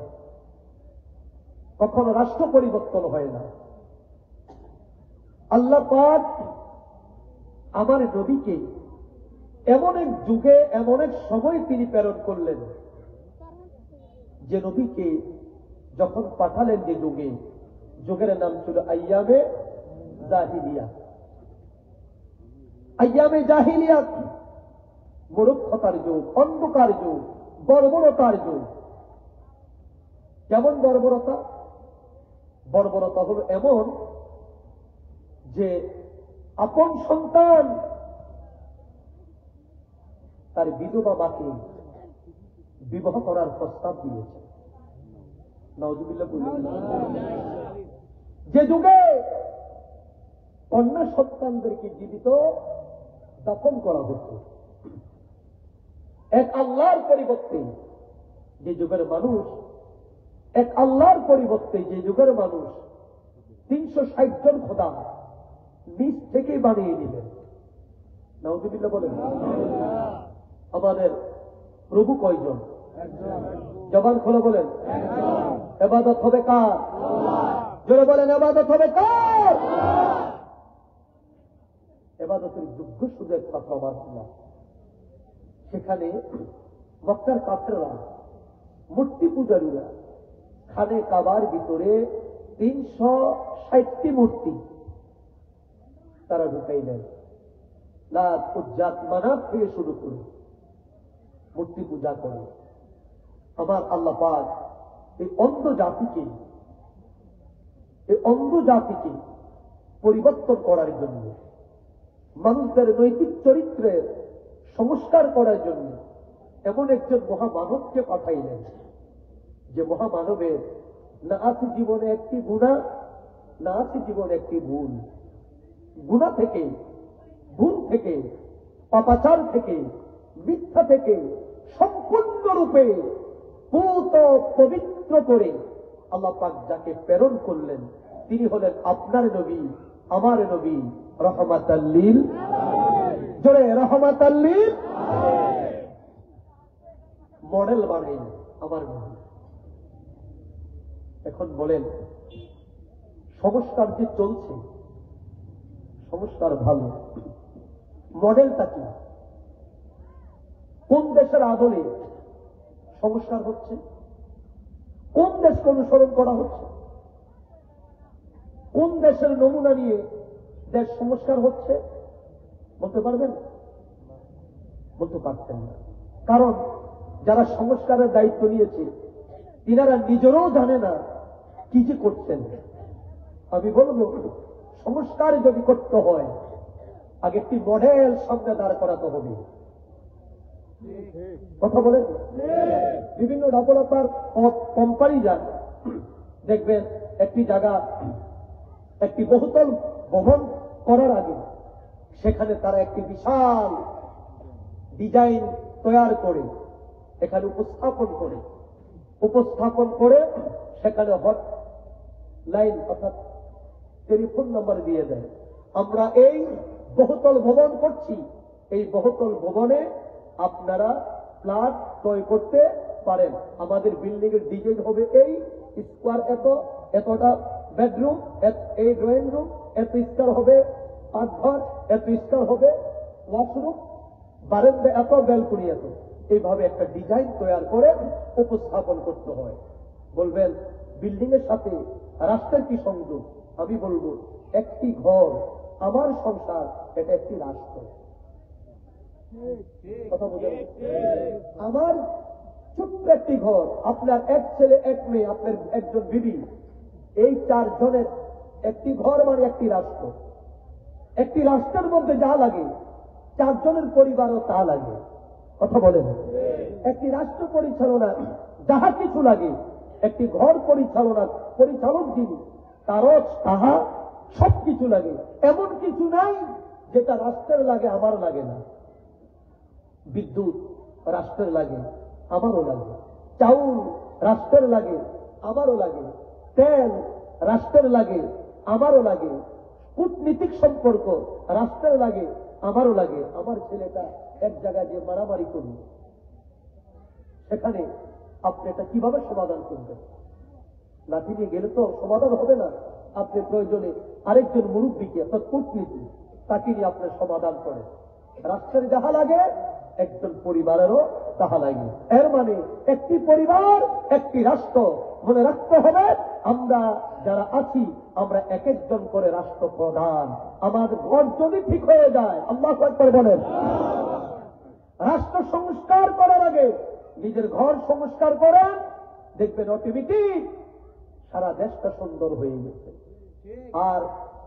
কখনো রাষ্ট্র পরিবর্তন হয় না। আল্লাহ পাক আমার নবীকে এমন এক যুগে, এমন এক সময় তিনি প্রেরণ করলেন, যে নবীকে যখন পাঠালেন, যে যুগে, যুগের নাম ছিল আইয়ামে জাহিলিয়া। আইয়ামে জাহিলিয়াত মূর্খতার যুগ, অন্ধকার যুগ, বর্বরতার যুগ। কেমন বর্বরতা? বর্বরতা হল এমন যে আপন সন্তান তার বিধবা মাকে বিবাহ করার প্রস্তাব দিয়েছে। নাউযুবিল্লাহ বলুন। যে যুগে কন্যা সন্তানদেরকে জীবিত দাফন করা হতো, এক আল্লাহর পরিবর্তে যে যুগের মানুষ, এক আল্লাহর পরিবর্তে যে যুগের মানুষ 360 জন খোদা নিজ থেকে বানিয়ে নিলেন। নাউযুবিল্লাহ বলেন। আমাদের প্রভু কয়জন? জবান খুলে বলেন, ইবাদত হবে কার? জোরে বলেন, ইবাদত হবে কার? ইবাদতের যোগ্য শুধু একমাত্র আমার আল্লাহ। সেখানে মক্কার কাফেররা, মূর্তি পূজারীরা খানে কাবার ভিতরে 360টি মূর্তি তারা ঢুকাইলেন। লাত, উজ্জাত, মানাত থেকে শুরু করে মূর্তি পূজা করে। আমার আল্লাহ পাক এই অন্ধ জাতিকে পরিবর্তন করার জন্য, মানুষদের নৈতিক চরিত্রের সংস্কার করার জন্য এমন একজন মহামানবকে পাঠাইলেন, যে মহামানবের না আছে জীবনে একটি গুনাহ, না আছে জীবনে একটি ভুল। গুনাহ থেকে, ভুল থেকে, পাপাচার থেকে, মিথ্যা থেকে সম্পূর্ণরূপে পূত পবিত্র করে আল্লাহ পাক যাকে প্রেরণ করলেন, তিনি হলেন আপনার নবী, আমার নবী, রহমাতাল লিল, জোরে রহমাতাল লিল। মডেল বানাইলেন আমার নবী। এখন বলেন, সংস্কার যে চলছে, সংস্কার ভালো, মডেলটা কি? কোন দেশের আদলে সংস্কার হচ্ছে? কোন দেশকে অনুসরণ করা হচ্ছে? কোন দেশের নমুনা নিয়ে দেশ সংস্কার হচ্ছে? বলতে পারবেন? বলতে পারতেন না। কারণ যারা সংস্কারের দায়িত্ব নিয়েছে তিনারা নিজেরাও জানে না কি যে করছেন। আমি বলবো, সংস্কার যদি করতে হয় আগে একটি মডেল সামনে দাঁড় করাতে হবে। কথা বলেন। বিভিন্ন ডেভেলপার কোম্পানি যান, দেখবেন একটি জায়গা একটি বহুতল ভবন করার আগে সেখানে তারা একটি বিশাল ডিজাইন তৈরি করে এখানে উপস্থাপন করে সেখানে হট লাইন অর্থাৎ টেলিফোন নাম্বার দিয়ে দেয়। আমরা এই বহুতল ভবন করছি, এই বহুতল ভবনে আপনারা ফ্ল্যাট ক্রয় করতে পারেন। আমাদের বিল্ডিং এর ডিজাইন হবে এই স্কোয়ার, এতটা বেডরুম, এই ড্রয়িং রুম, এত স্কোয়ার হবে পাকঘর, এত স্কোয়ার হবে ওয়াশরুম, বারান্দা এত, ব্যালকনি এত। এইভাবে একটা ডিজাইন তৈরি করে উপস্থাপন করতে হয়। বলবেন বিল্ডিং এর সাথে রাষ্ট্রের কি সংযোগ? আমি বলবো, একটি ঘর আমার সংসার, এটা একটি রাষ্ট্র। কথা বলেন। আমার ছোট্ট একটি ঘর, আপনার এক ছেলে এক মেয়ে, আপনার একজন বিবি, এই 4 জনের একটি ঘর মানে একটি রাষ্ট্র। একটি রাষ্ট্রের মধ্যে যা লাগে 4 জনের পরিবারও তা লাগে। কথা বলেন। একটি রাষ্ট্র পরিচালনা যাহা কিছু লাগে, একটি ঘর পরিচালক যিনি, তারও তাহা সবকিছু লাগে। এমন কিছু নাই যেটা রাষ্ট্রের লাগে আমার লাগে না। বিদ্যুৎ রাষ্ট্রের লাগে, আমারও লাগে। চাউল রাষ্ট্রের লাগে, আমারও লাগে। তেল রাষ্ট্রের লাগে, আমারও লাগে। কূটনীতিক সম্পর্ক রাষ্ট্রের লাগে, আমারও লাগে। আমার ছেলেটা এক জায়গায় যে মারামারি করবে, সেখানে আপনি এটা কিভাবে সমাধান করবেন? লাঠি নিয়ে গেলে তো সমাধান হবে না। আপনি প্রয়োজনে আরেকজন মুরব্বীকে অর্থাৎ কূটনীতি, তাকে নিয়ে আপনার সমাধান করেন। রাষ্ট্রের যাহা লাগে একজন পরিবারেরও তাহা লাগে। এর মানে একটি পরিবার, একটি রাষ্ট্র। মনে রাখতে হবে, আমরা যারা আছি আমরা এক একজন করে রাষ্ট্র প্রধান। আমার ঘর যদি ঠিক হয়ে যায়, আল্লাহু আকবার বলেন, রাষ্ট্র সংস্কার করার আগে নিজের ঘর সংস্কার করেন, দেখবেন অটোমেটিক সারা দেশটা সুন্দর হয়ে গেছে। আর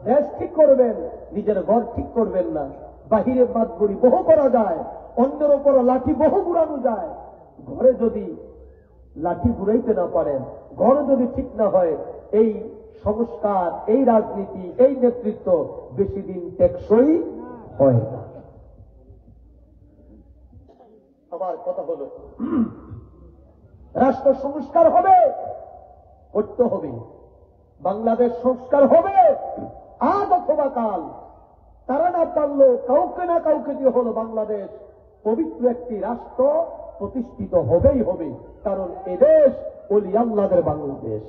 দেশ ঠিক করবেন, নিজের ঘর ঠিক করবেন না। বাহিরে বাদগুড়ি বহু করা যায়, অন্যের উপর লাঠি বহু ঘুরানো যায়। ঘরে যদি লাঠি ঘুরাইতে না পারেন, ঘর যদি ঠিক না হয়, এই সংস্কার, এই রাজনীতি, এই নেতৃত্ব বেশি দিন টেকসই হয় না। আমার কথা হলো, রাষ্ট্র সংস্কার হবে, করতে হবে। বাংলাদেশ সংস্কার হবে আজ অথবা কাল। তারা না পারলো কাউকে না কাউকে দিয়ে হলো বাংলাদেশ পবিত্র একটি রাষ্ট্র প্রতিষ্ঠিত হবেই হবে। কারণ এদেশ ওলি আল্লাহদের বাংলাদেশ।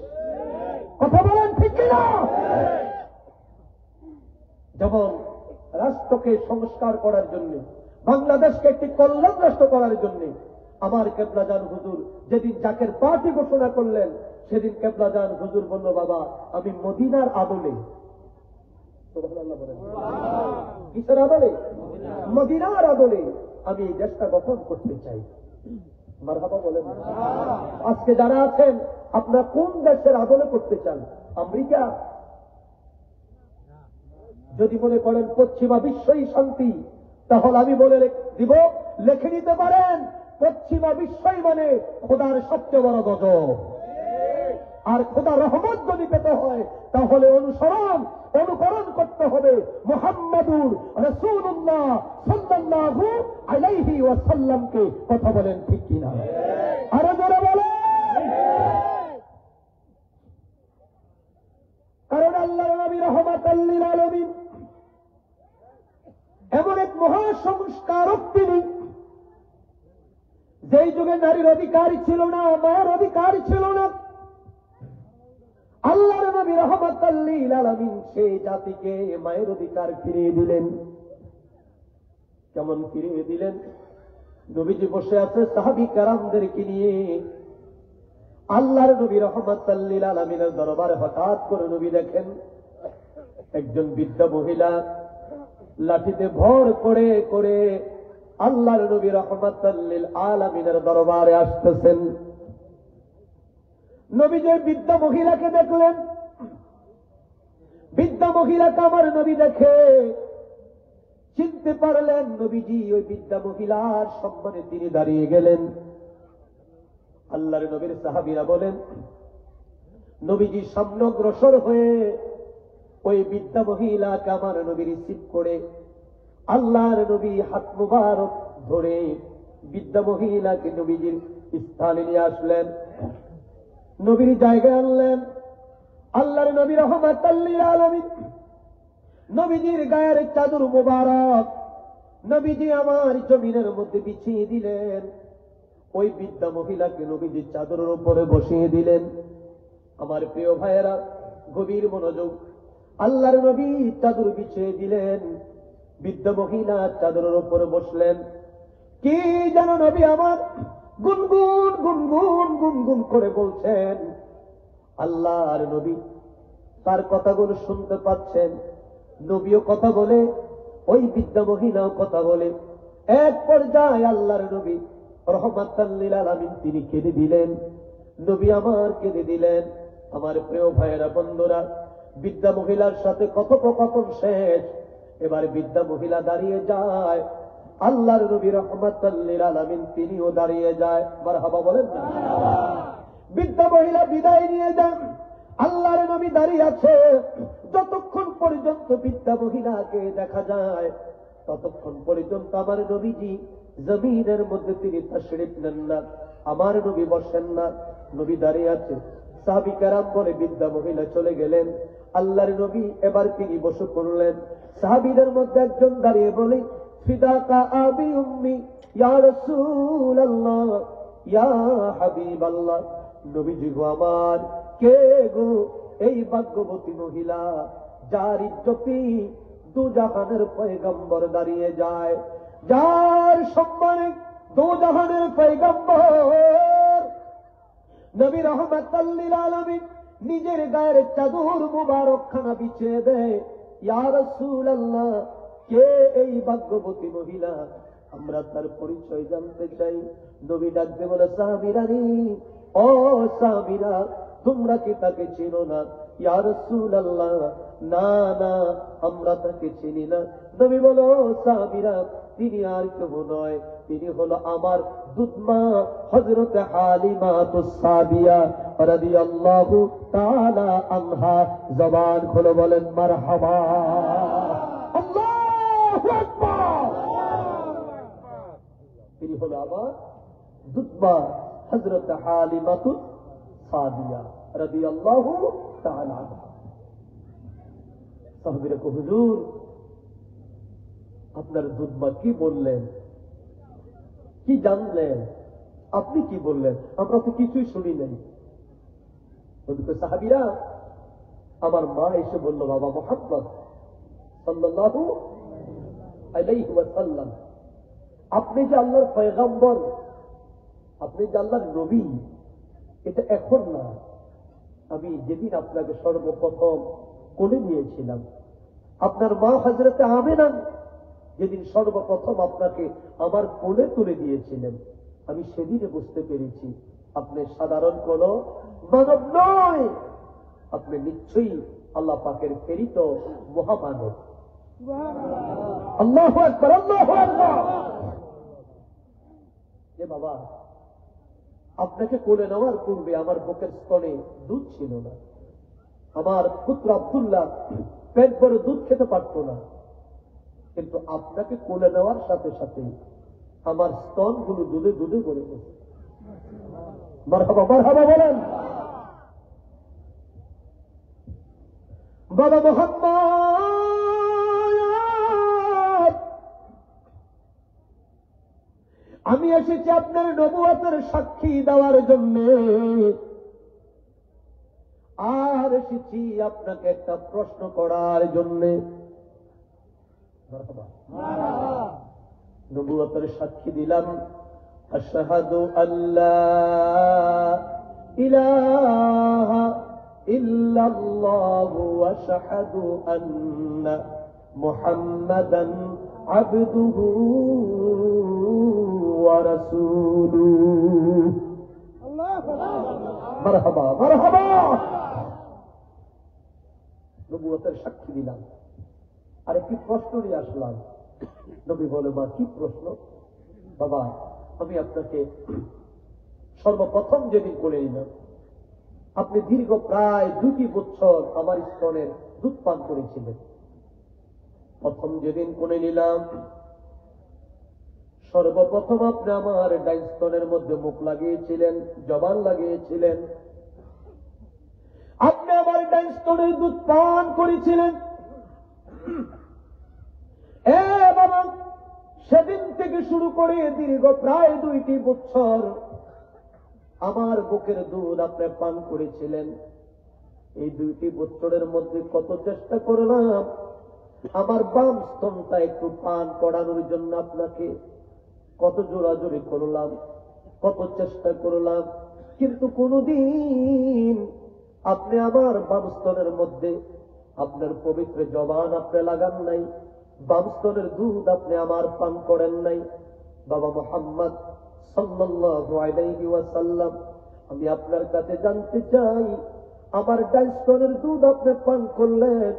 কথা বলেন ঠিক কিনা? যেমন রাষ্ট্রকে সংস্কার করার জন্য, বাংলাদেশকে একটি কল্যাণ রাষ্ট্র করার জন্য আমার কেবলাজান হুজুর যেদিন জাকের পার্টি ঘোষণা করলেন, সেদিন কেবলাজান হুজুর বলল, বাবা আমি মদিনার আদলে, কিসের আদলে? মদিনার আদলে আমি এই দেশটা গঠন করতে চাই। মারহাবা বলেন। আজকে যারা আছেন, আপনারা কোন দেশের আদলে করতে চান? আমেরিকা? যদি মনে করেন পশ্চিমা বিশ্বই শান্তি, তাহলে আমি বলে দিব, লিখে নিতে পারেন, পশ্চিমা বিশ্বই মানে খোদার সবচেয়ে বড় গজব। আর খোদা রহমত যদি পেতে হয় তাহলে অনুকরণ করতে হবে মুহাম্মাদুর রাসূলুল্লাহ সাল্লাল্লাহু আলাইহি ওয়াসাল্লামকে। কথা বলেন ঠিক কিনা? আরো জোরে বলেন। কারণ আল্লাহর নবী রাহমাতাল লিল আলামিন এমন এক মহাসংস্কারক তিনি, যেই যুগে নারীর অধিকার ছিল না, মায়ের অধিকার ছিল না। আল্লাহর নবী রাহমাতাল লিল আলামিন সেই জাতিকে মায়ের অধিকার ফিরিয়ে দিলেন। কেমন ফিরিয়ে দিলেন? নবীজি বসে আছে সাহাবী কেরামদেরকে নিয়ে, আল্লাহর নবী রাহমাতাল লিল আলামিনের দরবারে হঠাৎ করে নবী দেখেন একজন বৃদ্ধা মহিলা লাঠিতে ভর করে করে আল্লাহর নবী রাহমাতাল লিল আলামিনের দরবারে আসতেছেন। নবী যে বৃদ্ধা মহিলাকে দেখলেন, বৃদ্ধা মহিলাকে আমার নবী দেখে চিনতে পারলেন। নবীজি ওই বৃদ্ধা মহিলার সম্মানে তিনি দাঁড়িয়ে গেলেন। আল্লাহর নবীর সাহাবীরা বলেন, নবীজি সামনে অগ্রসর হয়ে ওই বৃদ্ধা মহিলাকে আমার নবী রিসিভ করে আল্লাহর নবী হাত মুবারক ধরে বৃদ্ধা মহিলাকে নবীজির স্থানে নিয়ে আসলেন, নবীর জায়গায় আনলেন। আল্লাহর নবী রাহমাতাল লিল আলামিন নবীজির গায়ের চাদর মুবারক নবীজি আমার জমিনের মধ্যে বিছিয়ে দিলেন। ওই বৃদ্ধা মহিলাকে নবীজি চাদরের উপরে বসিয়ে দিলেন। আমার প্রিয় ভাইয়েরা, গভীর মনোযোগ। আল্লাহর নবী চাদর বিছিয়ে দিলেন, বৃদ্ধা মহিলা চাদরের উপরে বসলেন। কি যেন নবী আমার গুনগুন গুনগুন গুনগুন করে বলছেন। আল্লাহর নবী তার কথাগুলো শুনতে পাচ্ছেন, নবীও কথা বলে, ওই বৃদ্ধা মহিলাও কথা বলে। এক পর্যায়ে আল্লাহর নবী রাহমাতাল লিল আলামিন তিনি কেঁদে দিলেন, নবী আমার কেঁদে দিলেন। আমার প্রিয় ভাইয়েরা, বন্ধুরা, বৃদ্ধা মহিলার সাথে কথোপকথন শেষ। এবার বৃদ্ধা মহিলা দাঁড়িয়ে যায়, আল্লাহর নবী রাহমাতাল লিল আলামিন তিনিও দাঁড়িয়ে যায়। মারহাবা বলেন না? বৃদ্ধা মহিলা বিদায় নিয়ে যান, আল্লাহর নবী দাঁড়িয়ে আছে। যতক্ষণ পর্যন্ত বৃদ্ধা মহিলাকে দেখা যায় ততক্ষণ পর্যন্ত আমার নবীজি জমিনের মধ্যে তিনি তাশরীফ নেন না, আমার নবী বসেন না, নবী দাঁড়িয়ে আছে। সাহাবী কেরাম বলে বৃদ্ধা মহিলা চলে গেলেন, আল্লাহর নবী এবার তিনি বসে পড়লেন। সাহাবীদের মধ্যে একজন দাঁড়িয়ে বলে, ফিদাকা আবি উম্মি ইয়া রাসূলুল্লাহ ইয়া হাবিবাল্লাহ, নবীজি গো আমার, কে গো এই ভাগ্যবতী মহিলা যার ইজ্জতি দুজাহানের পয়গম্বর দাঁড়িয়ে যায়, যার সম্মানে দুজাহানের পয়গম্বর নবী রাহমাতাল লিল আলামিন নিজের গায়ের চাদর মুবারক খানা বিছিয়ে দেয়। ইয়া রাসূলুল্লাহ, কে এই ভাগ্যবতী মহিলা? আমরা তার পরিচয় জানতে চাই। নবী ডাকতে বলে, সাহাবীরা রে, ও সাহাবীরা, তোমরা কি তাকে চিনো না? ইয়া রাসূলুল্লাহ, না না, আমরা তাকে চিনি না। নবী বলো, সাহাবীরা, তিনি আর কেউ নয়, তিনি হলো আমার দুধমা হযরত হালিমাতুস সাদিয়া রাদিয়াল্লাহু তাআলা আনহা। জবান খুলে বলেন মারহাবা। আল্লাহু আকবার। তিনি হলো আমার দুধমা হযরত হালিমাতুস সাদিয়া রাদিয়াল্লাহু তাআলা আনহা। সাহাবীরা কো, হুজুর আপনার দুধমা কি বললেন, কি জানলেন, আপনি কি বললেন? আমরা তো কিছুই শুনি নাই। ওদিকে সাহাবীরা, আমার মা এসে বলল, বাবা মুহাম্মদ সাল্লাল্লাহু আলাইহি ওয়াসাল্লাম, আপনি যে আল্লাহর পয়গম্বর, আপনি যে আল্লাহর নবী, এটা এখন না, আমি যেদিন আপনাকে সর্বপ্রথম কোলে নিয়েছিলাম, আপনার মা হযরতে আমেনা যেদিন সর্বপ্রথম আপনাকে আমার কোলে তুলে দিয়েছিলেন, আমি সেদিনে বুঝতে পেরেছি আপনি সাধারণ কোন মানব নয়, আপনি নিশ্চয়ই আল্লাহ পাকের প্রেরিত মহামানব। আল্লাহু আকবার, আল্লাহু আকবার। যে বাবা, আপনাকে কোলে নেওয়ার পূর্বে আমার বুকের স্তনে দুধ ছিল না, আমার পুত্র আব্দুল্লাহ পেট ভরে দুধ খেতে পারত না, কিন্তু আপনাকে কোলে নেওয়ার সাথে সাথে আমার স্তনগুলো দুধে দুধে ভরে গেছে। মারহাবা, মারহাবা বলেন। বাবা মুহাম্মদ, আমি এসেছি আপনার নবুয়তের সাক্ষী দেওয়ার জন্য। আর এসেছি আপনাকে একটা প্রশ্ন করার জন্যে। নবুয়তের সাক্ষী দিলাম, আশহাদু আল্লা ইলাহা ইল্লাল্লাহু ওয়া আশহাদু আন্না মুহাম্মাদান আবদুহু ওয়া রাসূলুহু। মারহাবা মারহাবা। নবুয়তের সাক্ষী দিলাম, আরেকটি প্রশ্ন নিয়ে আসলাম। নবী বলে, মা কি প্রশ্ন? বাবা, আমি আপনাকে সর্বপ্রথম যেদিন করে নিলাম, আপনি দীর্ঘ প্রায় 2 বছর আমার স্তনের দুধ পান করেছিলেন। প্রথম যেদিন করে নিলাম, সর্বপ্রথম আপনি আমার ডাইন স্তনের মধ্যে মুখ লাগিয়েছিলেন, জবান লাগিয়েছিলেন। আপনি আমার ডাইন স্তনের দুধ পান করেছিলেন। বাবা, সেদিন থেকে শুরু করে দীর্ঘ প্রায় 2 বছর আমার বুকের দুধ আপনি পান করেছিলেন। এই 2 বছরের মধ্যে কত চেষ্টা করলাম আমার বাম স্তনটা একটু পান করানোর জন্য, আপনাকে কত জোরাজোরি করলাম, কত চেষ্টা করলাম, কিন্তু কোনদিন আপনি আমার বাম স্তনের মধ্যে আপনার পবিত্র জবান আপনি লাগান নাই, বাম স্তনের দুধ আপনি আমার পান করেন নাই। বাবা মুহাম্মদ সাল্লাল্লাহু আলাইহি ওয়াসাল্লাম, আমি আপনার কাছে জানতে চাই, আমার ডান স্তনের দুধ আপনি পান করলেন,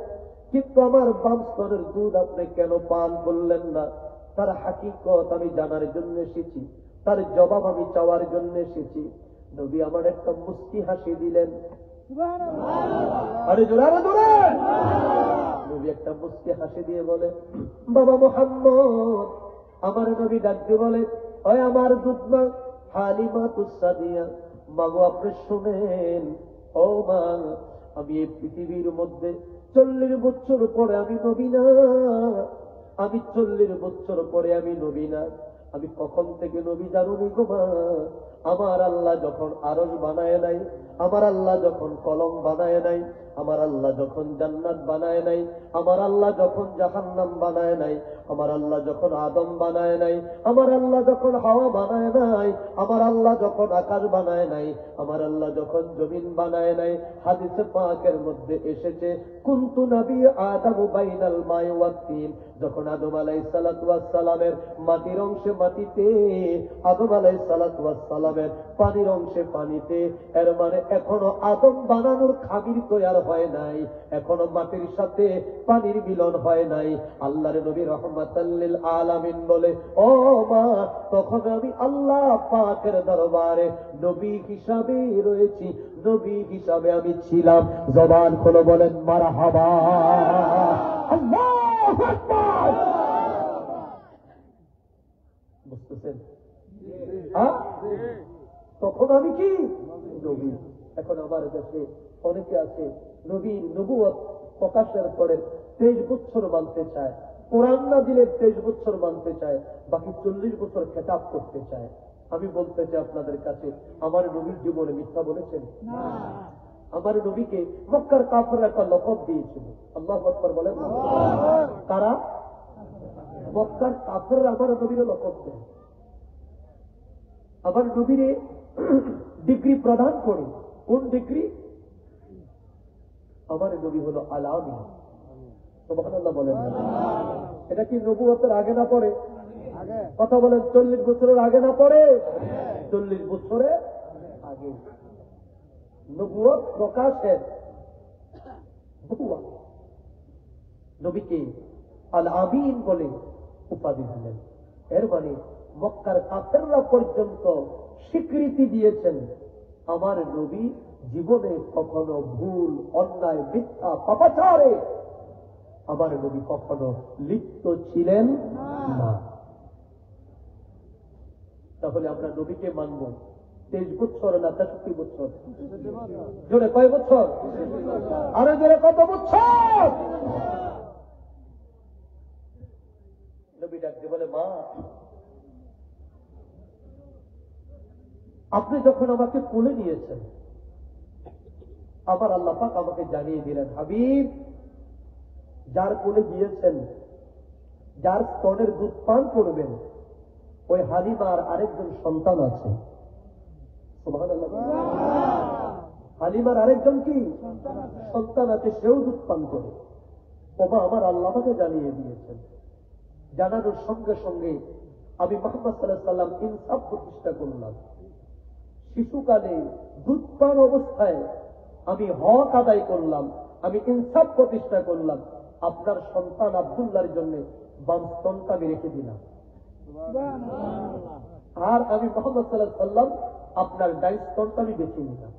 কিন্তু আমার বাম স্তনের দুধ আপনি কেন পান করলেন না? তার হাকিকত আমি জানার জন্য এসেছি, তার জবাব আমি চাওয়ার জন্য এসেছি। নবী আমার একটা মুস্কি হাসি দিলেন। আরে জোরে জোরে। নবী একটা মুস্কি হাসি দিয়ে বলে, বাবা মুহাম্মদ, আমার নবী ডাক দিয়ে বলে, ওই আমার দুধ মা হালিমা তুসাদিয়া, মাগো আপনি শুনেন, ও মা, আমি এই পৃথিবীর মধ্যে 40 বছর পরে আমি নবী না, আমি 40 বছর পরে আমি নবী না। আমি কখন থেকে নবী জানুনি গো মা? আমার আল্লাহ যখন আরশ বানায় নাই, আমার আল্লাহ যখন কলম বানায় নাই, আমার আল্লাহ যখন জান্নাত বানায় নাই, আমার আল্লাহ যখন জাহান্নাম বানায় নাই, আমার আল্লাহ যখন আদম বানায় নাই, আমার আল্লাহ যখন হাওয়া বানায় নাই, আমার আল্লাহ যখন আকাশ বানায় নাই, আমার আল্লাহ যখন জমিন বানায় নাই, হাদিসে পাকের মধ্যে এসেছে, কুনতু নবী আদম বাইনাল মাই ওয়াত তিন, যখন আদম আলাইহিস সালাতু ওয়াস সালামের মাটির অংশে মাটিতে, আদম আলাইহিস সালাতু ওয়াস সালামের পানির অংশে পানিতে, এর মানে এখনো আদম বানানোর খামির তৈয়ার হয় নাই, এখনো মাটির সাথে পানির মিলন হয় নাই। আল্লাহর নবী রাহমাতাল লিল আলামিন বলে, ও মা, তখন আমি আল্লাহ পাকের দরবারে নবী হিসাবে রয়েছি, নবী হিসাবে আমি ছিলাম। জবান খুলে বলেন মারহাবা, আল্লাহু আকবার। বুঝতেছেন? তখন আমি কি নবী। এখন আমার দেশে অনেকে আছে নবীর নবুয়ত প্রকাশের পরে 23 বছর মানতে চায়, কোরআন না দিলে 23 বছর মানতে চায়, বাকি 40 বছর খেতাব করতে চায়। আমি বলতে চাই আপনাদের কাছে, আমার নবীর জীবনে মিথ্যা বলেছেন? আমার নবীকে মক্কার কাফেররা একটা লকব দিয়েছিল। আল্লাহু আকবার বলেন। তারা মক্কার কাফেররা আমার নবীর লকব দেয়, আমার নবীরে ডিগ্রি প্রদান করে। কোন ডিগ্রি? আমার নবী হলো আল-আমিন। সুবহানাল্লাহ বলেন। এটা কি নবুয়তের আগে না পরে? কথা বলেন, 40 বছরের আগে না পরে? 40 বছরের আগে নবুয়ত প্রকাশের নবীকে আল-আমিন বলে উপাধি দিলেন। এর মানে মক্কার কাফেররা পর্যন্ত স্বীকৃতি দিয়েছেন আমার নবী জীবনে কখনো ভুল, অন্যায়, মিথ্যা, পাপাচারে আমার নবী কখনো লিপ্ত ছিলেন না। তাহলে আমরা নবীকে মানব 23 বছর না 63 বছর? জোরে কয় বছর? আরো জোরে কত বছর? নবী ডাকতে বলে, মা, আপনি যখন আমাকে কোলে নিয়েছেন, আমার আল্লাহ পাক আমাকে জানিয়ে দিলেন, হাবিব, যার কোলে গিয়েছেন, যার স্তনের দুধ পান করবেন, ওই হালিমার আরেকজন সন্তান আছে। সুবহানাল্লাহ। হালিমার আরেকজন কি সন্তান আছে, সেও দুধ পান করে। ওমা আমার আল্লাহ আমাকে জানিয়ে দিয়েছেন। জানানোর সঙ্গে সঙ্গে আমি মুহাম্মদ সাল্লাল্লাহু আলাইহি ওয়াসাল্লাম ইনসাফ প্রতিষ্ঠা করলাম। শিশুকালে দুধ পান অবস্থায় আমি হক আদায় করলাম, আমি ইনসাফ প্রতিষ্ঠা করলাম। আপনার সন্তান আব্দুল্লাহর জন্য বাম স্তনটা আমি রেখে দিলাম, আর আমি মুহাম্মদ সাল্লাল্লাহু আলাইহি ওয়াসাল্লাম আপনার ডাইন স্তনটা আমি বেছে নিলাম।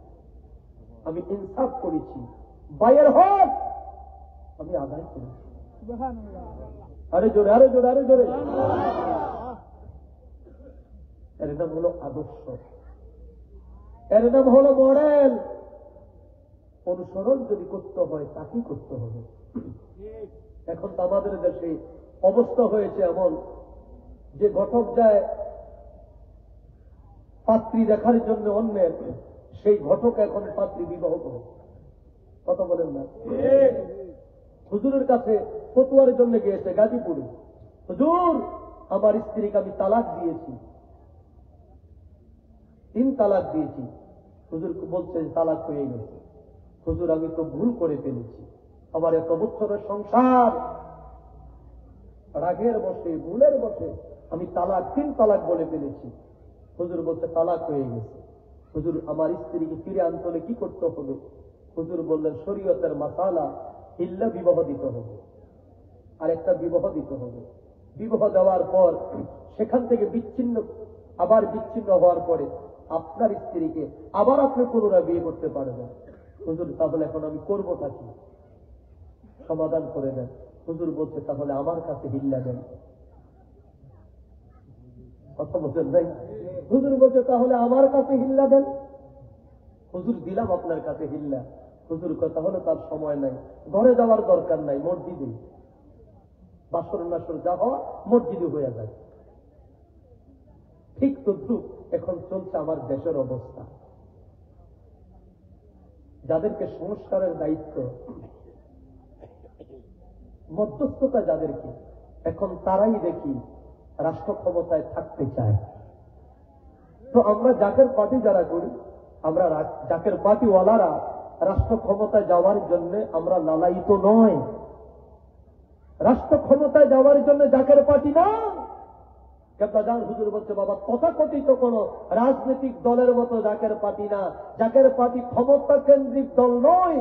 আমি ইনসাফ করেছি, ভাইয়ের হক আমি আদায় করেছি। আরে জোরে, আরে জোরে, আরে জোরে। এর নাম হলো আদর্শ, এর নাম হলো মডেল। অনুসরণ যদি করতে হয় তাকেই করতে হবে। এখন তো আমাদের দেশে অবস্থা হয়েছে এমন যে ঘটক যায় পাত্রী দেখার জন্য অন্যের, সেই ঘটক এখন পাত্রী বিবাহ করে। কথা বলেন না? হুজুরের কাছে ফতোয়ার জন্য গিয়েছে গাজীপুরে, হুজুর আমার স্ত্রীকে আমি তালাক দিয়েছি, 3 তালাক দিয়েছি। হুজুর বলছেন তালাক হয়ে গেছে। হুজুর আমি তো ভুল করে ফেলেছি, আমার এত বছরের সংসার, রাগের বসে ভুলের বসে আমি তালাক 3 তালাক বলে ফেলেছি। হুজুর বলছে তালাক হয়ে গেছে। হুজুর আমার স্ত্রীকে ফিরে আনতে হলে কি করতে হবে? হুজুর বললেন শরীয়তের মাসালা, ইল্লা বিবাহ দিতে হবে, আর একটা বিবাহ দিতে হবে। বিবাহ দেওয়ার পর সেখান থেকে বিচ্ছিন্ন, আবার বিচ্ছিন্ন হওয়ার পরে আপনার স্ত্রীকে আবার আপনি পুনরায় বিয়ে করতে পারবেন। হুজুর তাহলে এখন আমি করবোটা কি? সমাধান করে দেন। হুজুর বলছে তাহলে আমার কাছে হিল্লা দেন। কথা বলছেন নাই? হুজুর বলছে তাহলে আমার কাছে হিল্লা দেন। হুজুর দিলাম আপনার কাছে হিল্লা। হুজুর কথা হলো তার সময় নাই, ঘরে যাওয়ার দরকার নাই, মসজিদে বাসর নাসর যা হওয়া মসজিদে হয়ে যায়। ঠিক তদ্রুপ এখন চলছে আমার দেশের অবস্থা। যাদেরকে সংস্কারের দায়িত্ব, মধ্যস্থতা যাদেরকে, এখন তারাই দেখি রাষ্ট্র ক্ষমতায় থাকতে চায়। তো আমরা জাকের পার্টি যারা করি, আমরা জাকের পার্টিওয়ালারা রাষ্ট্র ক্ষমতায় যাওয়ার জন্য আমরা লালায়িত নয়। রাষ্ট্র ক্ষমতায় যাওয়ার জন্য জাকের পার্টি না। কেবলাজান হুজুর বলছে বাবা তথাকথিত কোন রাজনৈতিক দলের মতো জাকের পার্টি না। জাকের পার্টি ক্ষমতা কেন্দ্রিক দল নয়,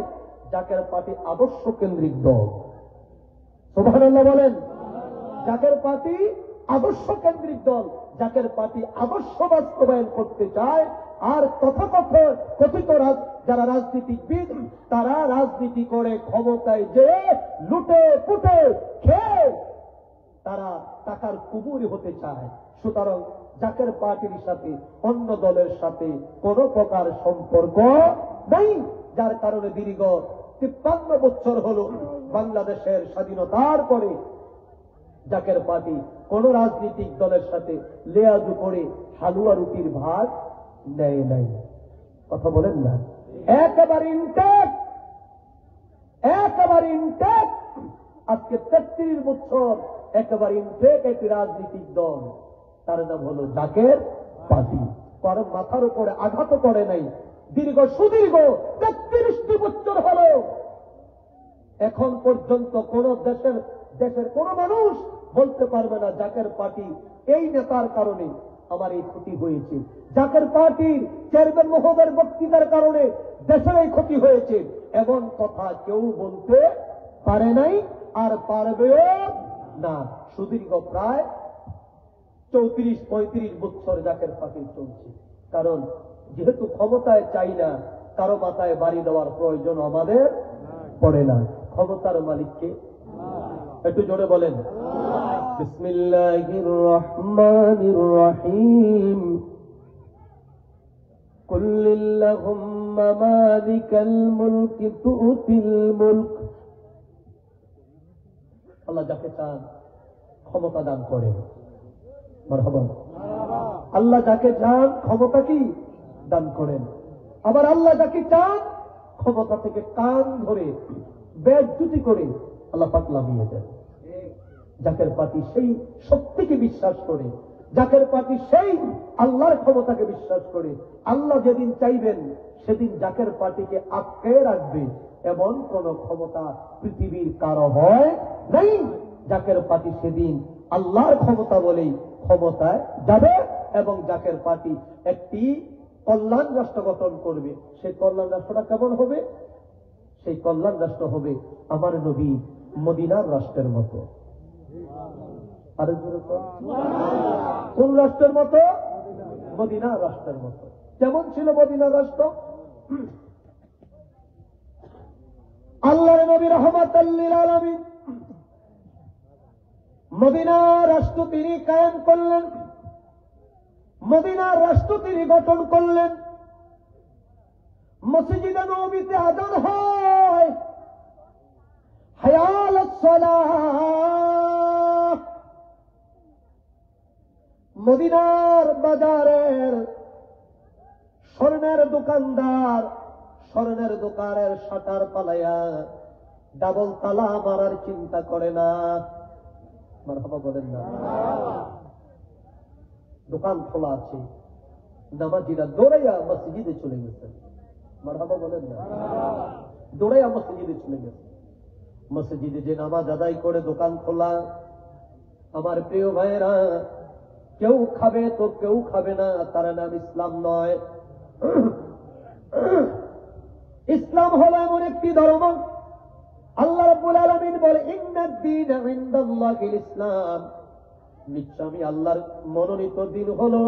জাকের পার্টি আদর্শ কেন্দ্রিক দল। সুবহানাল্লাহ বলেন। জাকের পার্টি আদর্শ কেন্দ্রিক দল। জাকের পার্টি আদর্শ বাস্তবায়ন করতে চায়। আর তথাকথিত যারা রাজনীতিবিদ, তারা রাজনীতি করে ক্ষমতায় যে লুটে পুটে খেয়ে তারা টাকার কুবুরি হতে চায়। সুতরাং জাকের পার্টির সাথে অন্য দলের সাথে কোন প্রকার সম্পর্ক নেই। যার কারণে দীর্ঘ 53 বছর হল বাংলাদেশের স্বাধীনতার পরে জাকের পার্টি কোন রাজনৈতিক দলের সাথে লেয়াজু করে হালুয়া রুটির ভাগ নেয় নাই। কথা বলেন না? একেবারে ইনটেক, একেবারে ইনটেক। আজকে 33 বছর একেবারে ইনটেক একটি রাজনৈতিক দল, তার নাম হলো জাকের পার্টি। কারণ মাথার উপরে আঘাত করে নাই। সুদীর্ঘ 33 বছর হল এখন পর্যন্ত কোন দেশের কোন মানুষ বলতে পারবে না জাকের পার্টি এই নেতার কারণে আমার এই ক্ষতি হয়েছে, জাকের পার্টির চেয়ারম্যান মহোদয়ের বক্তৃতার কারণে দেশের এই ক্ষতি হয়েছে। এমন কথা কেউ বলতে পারে নাই, আর পারবেও না। সুদীর্ঘ প্রায় 34-35 বছর জাকের পার্টি চলছে। কারণ যেহেতু ক্ষমতায় চাই না, কারো মাথায় বাড়ি দেওয়ার প্রয়োজন আমাদের পড়ে না। ক্ষমতার মালিককে একটু জোরে বলেন। বিসমিল্লাহির রহমানির রহিম। কুল্লিল্লাহুম্মা মালিকাল মুলকি তুতিল মুলক। আল্লাহ যাকে চান ক্ষমতা দান করেন। মারহাবা। আল্লাহ যাকে চান ক্ষমতা কি দান করেন। আবার আল্লাহ যাকে চান ক্ষমতা থেকে কান ধরে বেজ্জতি করে আল্লাহ পাক নামিয়ে দেন। জাকের পার্টি সেই শক্তিকে বিশ্বাস করে, জাকের পার্টি সেই আল্লাহর ক্ষমতাকে বিশ্বাস করে। আল্লাহ যেদিন চাইবেন সেদিন জাকের পার্টিকে আটকে রাখবে, এমন কোন ক্ষমতা পৃথিবীর কারো হয় নাই। জাকের পার্টি সেদিন আল্লাহর ক্ষমতা বলেই ক্ষমতায় যাবে এবং জাকের পার্টি একটি কল্যাণ রাষ্ট্র গঠন করবে। সেই কল্যাণ রাষ্ট্রটা কেমন হবে? সেই কল্যাণ রাষ্ট্র হবে আমার নবী মদিনার রাষ্ট্রের মতো। আরো জোরে কোন রাষ্ট্রের মতো? মদিনার রাষ্ট্রের মতো। কেমন ছিল মদিনার রাষ্ট্র? আল্লাহর নবী রাহমাতাল লিল আলামিন মদিনার রাষ্ট্র তিনি কায়েম করলেন, মদিনার রাষ্ট্র তিনি গঠন করলেন। মসজিদে নববীতে আযান হয়, হায়া আলাস সালাহ। মদিনার বাজারের স্বর্ণের দোকানদার স্বর্ণের দোকানের শাটার পালাইয়া ডাবল তালা মারার চিন্তা করে না। মারহাবা বলেন না। দোকান খোলা আছে, নামাজিরা দৌড়াইয়া মসজিদে চলে গেছেন। মারহাবা বলেন না। দৌড়াইয়া মসজিদে চলে গেছে। মসজিদে যে নামাজ আদায় করে দোকান খোলা। আমার প্রিয় ভাইয়েরা, কেউ খাবে তো কেউ খাবে না, তার নাম ইসলাম নয়। ইসলাম হলো এমন একটি ধর্ম, আল্লাহ রাব্বুল আলামিন বলে ইন্নাদ দীনা ইনদাল্লাহিল ইসলাম। নিশ্চয় আমি আল্লাহর মনোনীত দিন হলো,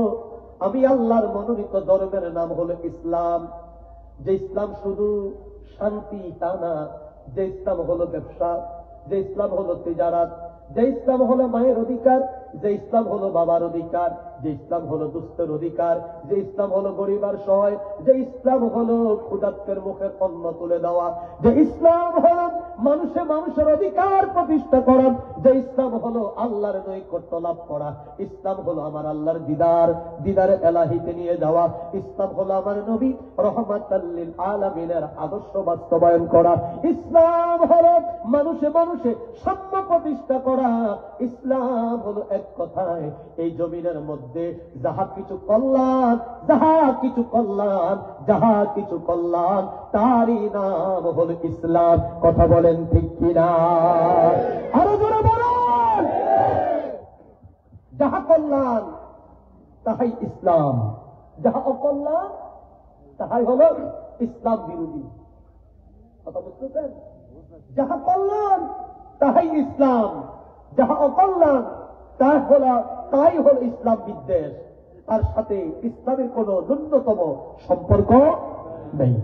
আমি আল্লাহর মনোনীত ধর্মের নাম হলো ইসলাম। যে ইসলাম শুধু শান্তি তা না, যে ইসলাম হলো ব্যবসা, যে ইসলাম হলো তিজারাত, যে ইসলাম হলো মায়ের অধিকার, যে ইসলাম হলো বাবার অধিকার, যে ইসলাম হলো দুস্থের অধিকার, যে ইসলাম হলো গরিবার সহায়, যে ইসলাম হলো ক্ষুধার্তের মুখে অন্ন তুলে দেওয়া, যে ইসলাম হলো মানুষের অধিকার প্রতিষ্ঠা করা, যে ইসলাম হলো আল্লাহর নৈকট্য লাভ করা, ইসলাম হলো আমার আল্লাহর দিদার এলাহিতে নিয়ে যাওয়া, ইসলাম হলো আমার নবী রাহমাতাল লিল আলামিনের আদর্শ বাস্তবায়ন করা, ইসলাম হলো মানুষে সাম্য প্রতিষ্ঠা করা, ইসলাম হলো এক কথায় এই জমিনের মধ্যে যাহা কিছু কল্যাণ তারই নাম হলো ইসলাম। কথা বলেন ঠিক কিনা? আরো জোরে বলুন। যাহা কল্যাণ তাহাই ইসলাম, যাহা অকল্যাণ তাহাই হলো ইসলাম বিরোধী। কথা বুঝতেছেন? যাহা কল্যাণ তাহাই ইসলাম, যাহা অকল্যাণ তাই হল ইসলাম বিদ্বেষ। তার সাথে ইসলামের কোন ন্যূনতম সম্পর্ক নেই।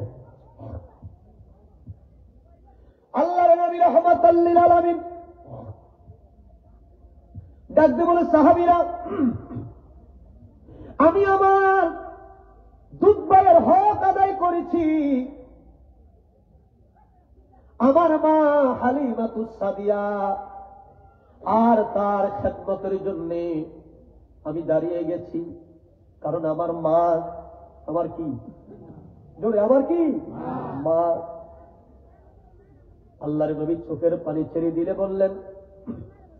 আল্লাহর নবী রাহমাতাল লিল আলামিন ডাকতে বলে, সাহাবীরা, আমি আমার দুধ ভাইয়ের হক আদায় করেছি। আমার মা হালিমাতুস সাদিয়া আর তার খেদমতের জন্য আমি দাঁড়িয়ে গেছি। কারণ আমার মা, আমার কি জোরে, আমার কি মা। আল্লাহর নবী চোখের পানি ছেড়ে দিলে বললেন,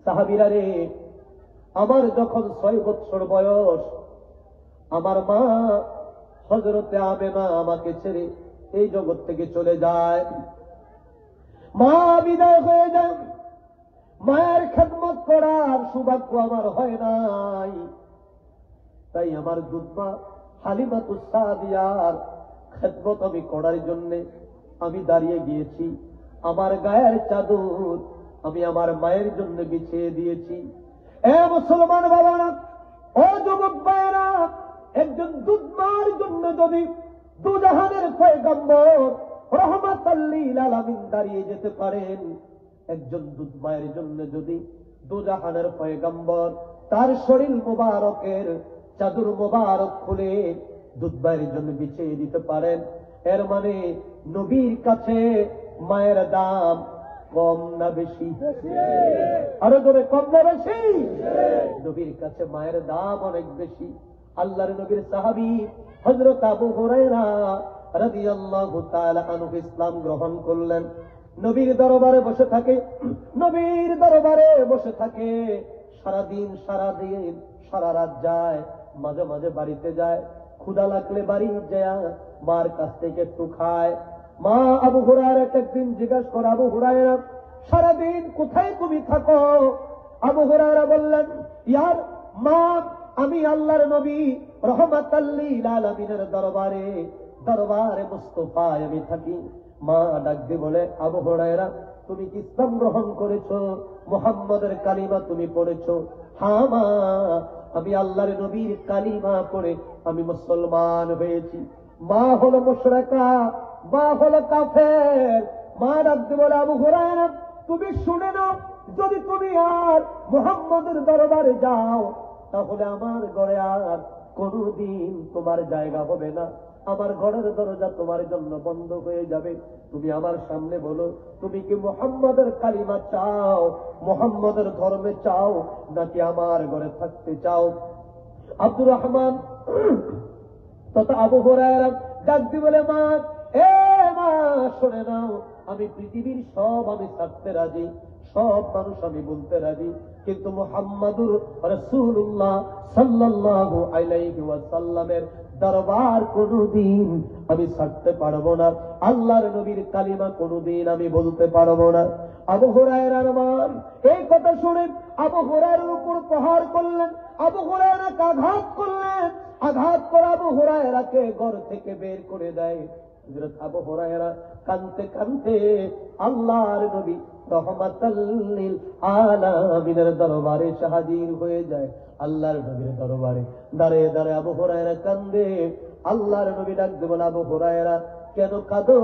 সাহাবীরা রে, আমার যখন 6 বছর বয়স, আমার মা হযরতে আমেনা আমাকে ছেড়ে এই জগৎ থেকে চলে যায়। মা বিদায় হয়ে যায়, মায়ের খেদমত করার সৌভাগ্য আমার হয় নাই। তাই আমার দুধমা হালিমাতুস সাদিয়ার খেদমত আমি করার জন্য আমি দাঁড়িয়ে গিয়েছি। আমার গায়ের চাদর আমি আমার মায়ের জন্য বিছিয়ে দিয়েছি। এ মুসলমান বাবারা, ও যুবক ভাইয়েরা, একজন দুধমার জন্য যদি দুজাহানের পয়গম্বর রাহমাতাল লিল আলামিন দাঁড়িয়ে যেতে পারেন, একজন দুধ মায়ের জন্য যদি দুজাহানের পয়গম্বর তার শরীর মোবারকের চাদর মোবারক খুলে দুধ মায়ের জন্য বিছিয়ে দিতে পারেন, এর মানে নবীর কাছে মায়ের দাম কম না বেশি? আরো জোরে, কম না বেশি? নবীর কাছে মায়ের দাম অনেক বেশি। আল্লাহর নবীর সাহাবী হযরত আবু হুরায়রা রাদিয়াল্লাহু তাআলা আনহু ইসলাম গ্রহণ করলেন। নবীর দরবারে বসে থাকে, নবীর দরবারে বসে থাকে, সারাদিন সারা রাত যায়, মাঝে মাঝে বাড়িতে যায়, ক্ষুধা লাগলে বাড়ি যায় মার কাছ থেকে একটু খায়। মা আবু হুরায়রা একদিন জিজ্ঞাসা করে, আবু হুরায়রা সারাদিন কোথায় তুমি থাকো? আবু হুরায়রা বললেন, ইয়ার মা, আমি আল্লাহর নবী রাহমাতাল লিল আলামিনের দরবারে মুস্তাফায় আমি থাকি। মা ডাক দিয়ে বলে, আবু হুরায়রা তুমি কি ইসলাম গ্রহণ করেছো? মুহাম্মদের কালিমা তুমি পড়েছো? হ্যাঁ মা, আমি আল্লাহর নবীর কালিমা পড়ে আমি মুসলমান হয়েছি। মা হলো মুশরিকা, মা হলো কাফের। মা ডাক দিয়ে বলে, আবু হুরায়রা তুমি শুনে নাও, যদি তুমি আর মুহাম্মদের দরবারে যাও তাহলে আমার ঘরে আর কোনদিন তোমার জায়গা হবে না, আমার ঘরের দরজা তোমার জন্য বন্ধ হয়ে যাবে। তুমি আমার সামনে বলো, তুমি কি মুহাম্মদের কালিমা চাও, মুহাম্মদের ধর্মে চাও, নাকি আমার ঘরে থাকতে চাও? আব্দুর রহমান তথা আবু হুরায়রা ডাক দিয়ে বলে, মা, এ মা শুনে নাও, আমি পৃথিবীর সব আমি ছাড়তে রাজি, সব মানুষ আমি বলতে রাজি, কিন্তু মুহাম্মাদুর রাসূলুল্লাহ সাল্লাল্লাহু আলাইহি ওয়াসাল্লামের দরবার কোনদিন আমি ছাড়তে পারবো না, আল্লাহর নবীর কালিমা কোনদিন আমি বলতে পারবো না। আবু হুরায়রার মা এই কথা শুনে আবু হুরায়রার উপর প্রহার করলেন, আবু হুরায়রাকে আঘাত করলেন। আঘাত করে আবু হুরায়রাকে ঘর থেকে বের করে দেয়। হযরত আবু হুরায়রা কাঁদতে কাঁদতে আল্লাহর নবী রাহমাতাল লিল আলামিনের দরবারে হাজির হয়ে যায়। আল্লাহর নবীর দরবারে দাঁড়িয়ে দাঁড়িয়ে আবু হুরায়রা কান্দে। আল্লাহর নবী ডাক দিয়ে বলে, আবু হুরায়রা কেন কাঁদো?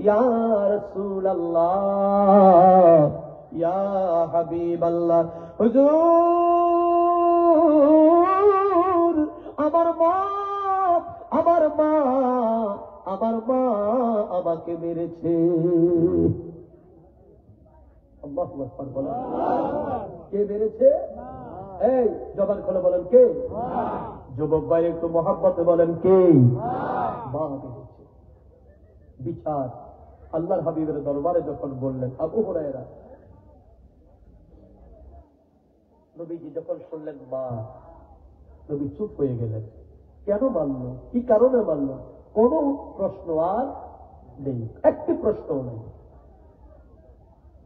ইয়া রাসূলুল্লাহ, ইয়া হাবিবাল্লাহ, হুজুর আমার মা আমাকে মেরেছে। আল্লাহু আকবার বলেন। কে মেরেছে? এই জবান খুলে বলেন, কে? যুবক ভাই একটু মহব্বতে বলেন, কে? মা মেরেছে। বিচার আল্লাহর হাবিবের দরবারে যখন বললেন আবু হুরায়রা, নবীজি যখন শুনলেন মা, নবী চুপ হয়ে গেলেন। কেন মানল, কি কারণে মানল, কোন প্রশ্ন আর নেই, একটি প্রশ্ন নেই।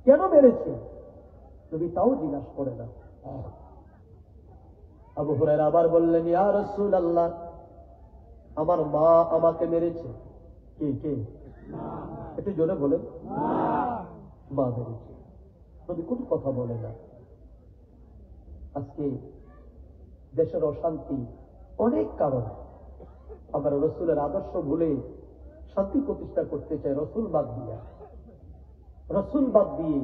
কেন মেরেছে নবী তাও জিজ্ঞাসা করে না। আবু হুরায়রা আবার বললেন, ইয়া রাসূলুল্লাহ, আমার মা আমাকে মেরেছে। কে কে? একটু জোরে বলেন। মা মেরেছে। নবী কোন কথা বলে না। আজকে দেশের অশান্তি অনেক কারণ। আমরা রসুলের আদর্শ ভুলে শান্তি প্রতিষ্ঠা করতে চাই রসুল বাদ দিয়ে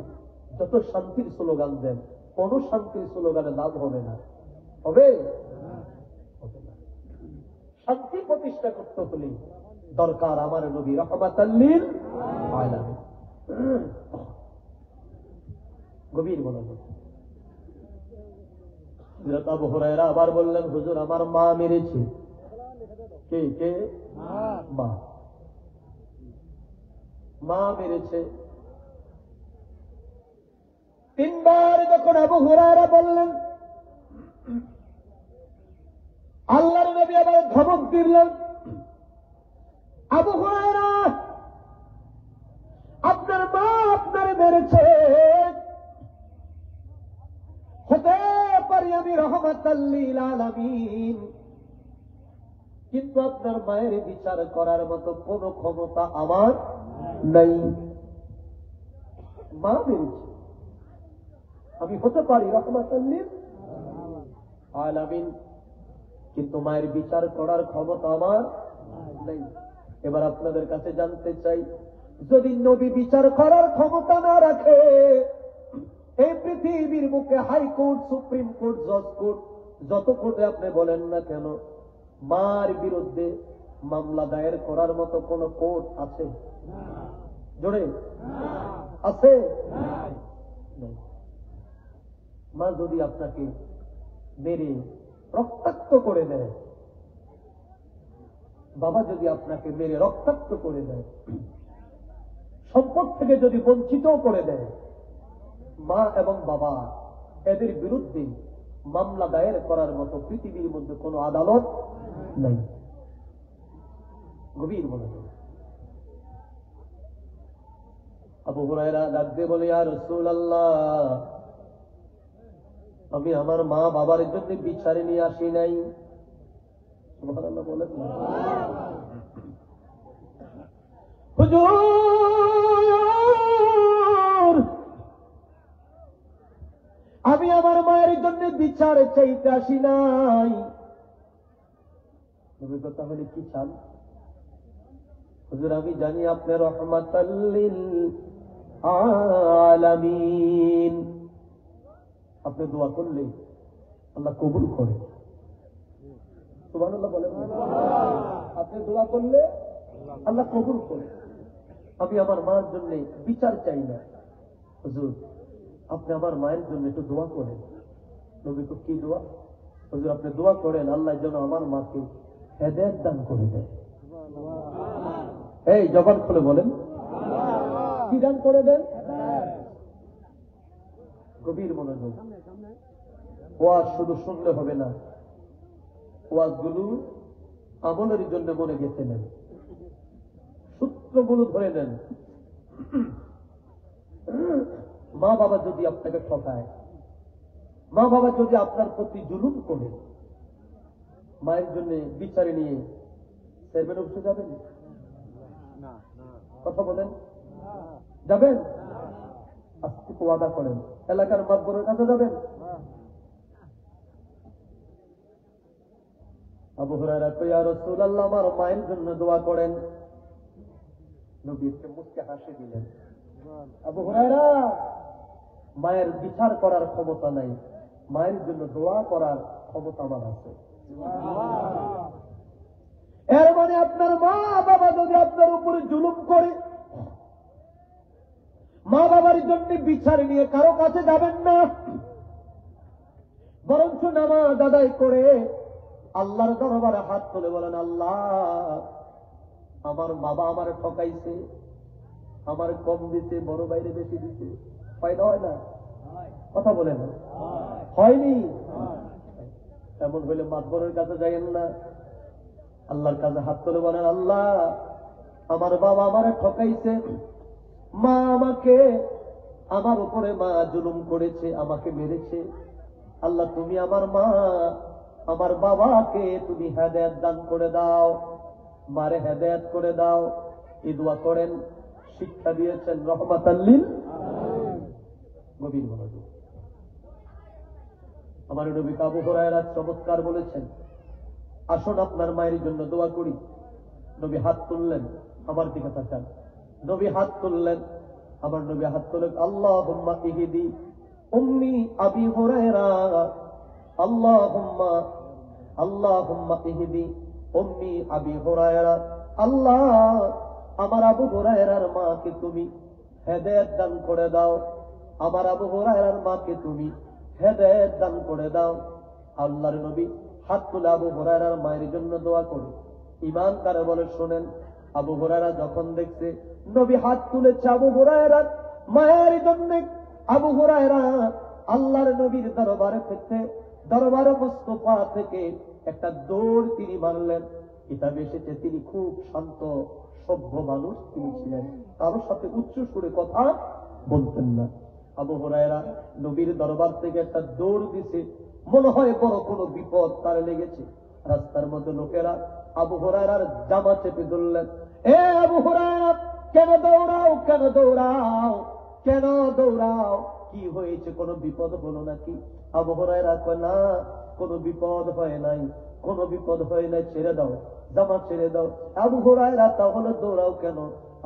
যত শান্তির স্লোগান দেন, কোন শান্তির স্লোগানে লাভ হবে না। হবে না। শান্তি প্রতিষ্ঠা করতে হলে দরকার আমার নবী রাহমাতাল লিল আলামিন। গভীর মনোযোগ। হযরত আবু হুরায়রা আবার বললেন, হুজুর আমার মা মেরেছে। কে কে? মা মেরেছে। তিনবার যখন আবু হুরায়রা বললেন, আল্লাহর নবী আবার ধমক দিলেন, আবু হুরায়রা আপনার মা আপনার মেরেছে, হতে পারি আমি রাহমাতাল লিল আলামিন, কিন্তু আপনার মায়ের বিচার করার মতো কোন ক্ষমতা আমার নাই। মা মেরেছে, আমি হতে পারি রাহমাতাল লিল আলামিন, কিন্তু মায়ের বিচার করার ক্ষমতা আমার নাই। এবার আপনাদের কাছে জানতে চাই, যদি নবী বিচার করার ক্ষমতা না রাখে, এই পৃথিবীর মুখে হাইকোর্ট, সুপ্রিম কোর্ট, জজ কোর্ট, যত কোর্টে আপনি বলেন না কেন, মার বিরুদ্ধে মামলা দায়ের করার মতো কোন কোর্ট আছে? জোরে আছে? মা যদি আপনাকে মেরে রক্তাক্ত করে দেয়, বাবা যদি আপনাকে মেরে রক্তাক্ত করে দেয়, সম্পদ থেকে যদি বঞ্চিত করে দেয়, মা এবং বাবা এদের বিরুদ্ধে মামলা দায়ের করার মতো পৃথিবীর মধ্যে কোন আদালত নেই। গভীর মনোযোগ। আবু হুরায়রা ডাক দিয়ে বলে, ইয়া রাসূলুল্লাহ, আমি আমার মা বাবার জন্য বিচারে নিয়ে আসি নাই। সুবহানাল্লাহ বলেন না। হুজুর, আমি আমার মায়ের জন্য বিচার চাইতে আসি নাই। তাহলে কি চান? হুজুর, আমি জানি আপনি রহমাতাল লিল আলামিন। আপনি দোয়া করলে আল্লাহ কবুল করে। সুবহানাল্লাহ বলেন। আপনি দোয়া করলে আল্লাহ কবুল করে। আমি আমার মার জন্য বিচার চাই না। হুজুর, আপনি আমার মায়ের জন্য একটু দোয়া করেন। নবী তো কি দোয়া? হুজুর, আপনি দোয়া করেন আল্লাহ যেন আমার মাকে হেদায়েত দান করে দেয়। এই জবান খুলে বলেন, কি দান করে দেন? গভীর মনোযোগ। ওয়াজ শুধু শুনলে হবে না, ওয়াজগুলো আমলের জন্য মনে গেছে নেন, সূত্রগুলো ধরে নেন। মা বাবা যদি আপনাকে ঠকায়, মা বাবা যদি আপনার প্রতি জুলুম করে, মায়ের জন্য বিচারে নিয়ে চেয়ারম্যান অফিসে যাবেন? কথা বলেন, যাবেন? আজকে ওয়াদা করেন এলাকার মাতবরের কাছে যাবেন। আবু হুরায়রা কয়, ইয়া রাসূলুল্লাহ, আমার মায়ের জন্য দোয়া করেন। নবী একটু মুচকে হাসি দিলেন। আবু হুরায়রা, মায়ের বিচার করার ক্ষমতা নাই, মায়ের জন্য দোয়া করার ক্ষমতা আমার আছে। এর মানে আপনার মা বাবা যদি আপনার উপরে জুলুম করে, মা বাবার জন্য বিচার নিয়ে কারো কাছে যাবেন না, বরঞ্চ নামাজ আদায় করে আল্লাহর দরবারে হাত তুলে বলেন, আল্লাহ, আমার বাবা আমার ঠকাইছে, আমার কম দিতে, বড় বাইরে বেশি দিতে। হয় না? হয় না? কথা বলে না, হয়নি? এমন হইলে মাতবরের কাছে যাইয়েন না, আল্লাহর কাছে হাত তুলে বলেন, আল্লাহ, আমার বাবা আমার ঠকাইছে, মা আমাকে, আমার উপরে মা জুলুম করেছে, আমাকে মেরেছে। আল্লাহ, তুমি আমার মা আমার বাবাকে তুমি হেদায়েত দান করে দাও, মারে হেদায়েত করে দাও। এই দোয়া করেন। শিক্ষা দিয়েছেন রহমাতাল লিল আলামিন। গভীর মনোযোগ। আমার নবী আবু হুরায়রা চমৎকার বলেছেন, আসুন আপনার মায়ের জন্য দোয়া করি। নবী হাত তুললেন, আমার দিকে তাকান। নবী হাত তুললেন, আমার নবী হাত তুললেন, আল্লাহুম্মা ইহদি উম্মি আবি হুরায়রা, আল্লাহুম্মা ইহদি উম্মি আবি হুরায়রা। আল্লাহ, আমার আবু হুরায়রার মাকে তুমি হেদায়েত দান করে দাও, আমার আবু হুরায়রার মাকে তুমি হেদায়েত দান করে দাও। আল্লাহর নবী হাত তুলে আবু হুরায়রার মায়ের জন্য দোয়া করে। ঈমান কারে বলে শোনেন। আবু হুরায়রা যখন দেখছে নবী হাত তুলেছে আবু হুরায়রার মায়ের জন্য, আবু হুরায়রা আল্লাহর নবীর দরবারে থেকে, দরবারে মুস্তাফা থেকে একটা দৌড় তিনি মারলেন। কিতাবে এসেছে তিনি খুব শান্ত সভ্য মানুষ তিনি ছিলেন, কারোর সাথে উচ্চ সুরে কথা বলতেন না। আবু হুরায়রা নবীর দরবার থেকে একটা দৌড় দিছে, মনে হয় বড় কোনো বিপদ তার লেগেছে। রাস্তার মধ্যে লোকেরা আবু হুরায়রার জামা চেপে ধরলেন। এ আবু হুরায়রা, কেন দৌড়াও, কেন দৌড়াও, কেন দৌড়াও, কি হয়েছে, কোনো বিপদ হলো নাকি? আবু হুরায়রা কয়, না, কোনো বিপদ হয় নাই, কোনো বিপদ হয় নাই, ছেড়ে দাও, জামা ছেড়ে দাও। আবু হুরায়রা, তাহলে দৌড়াও কেন?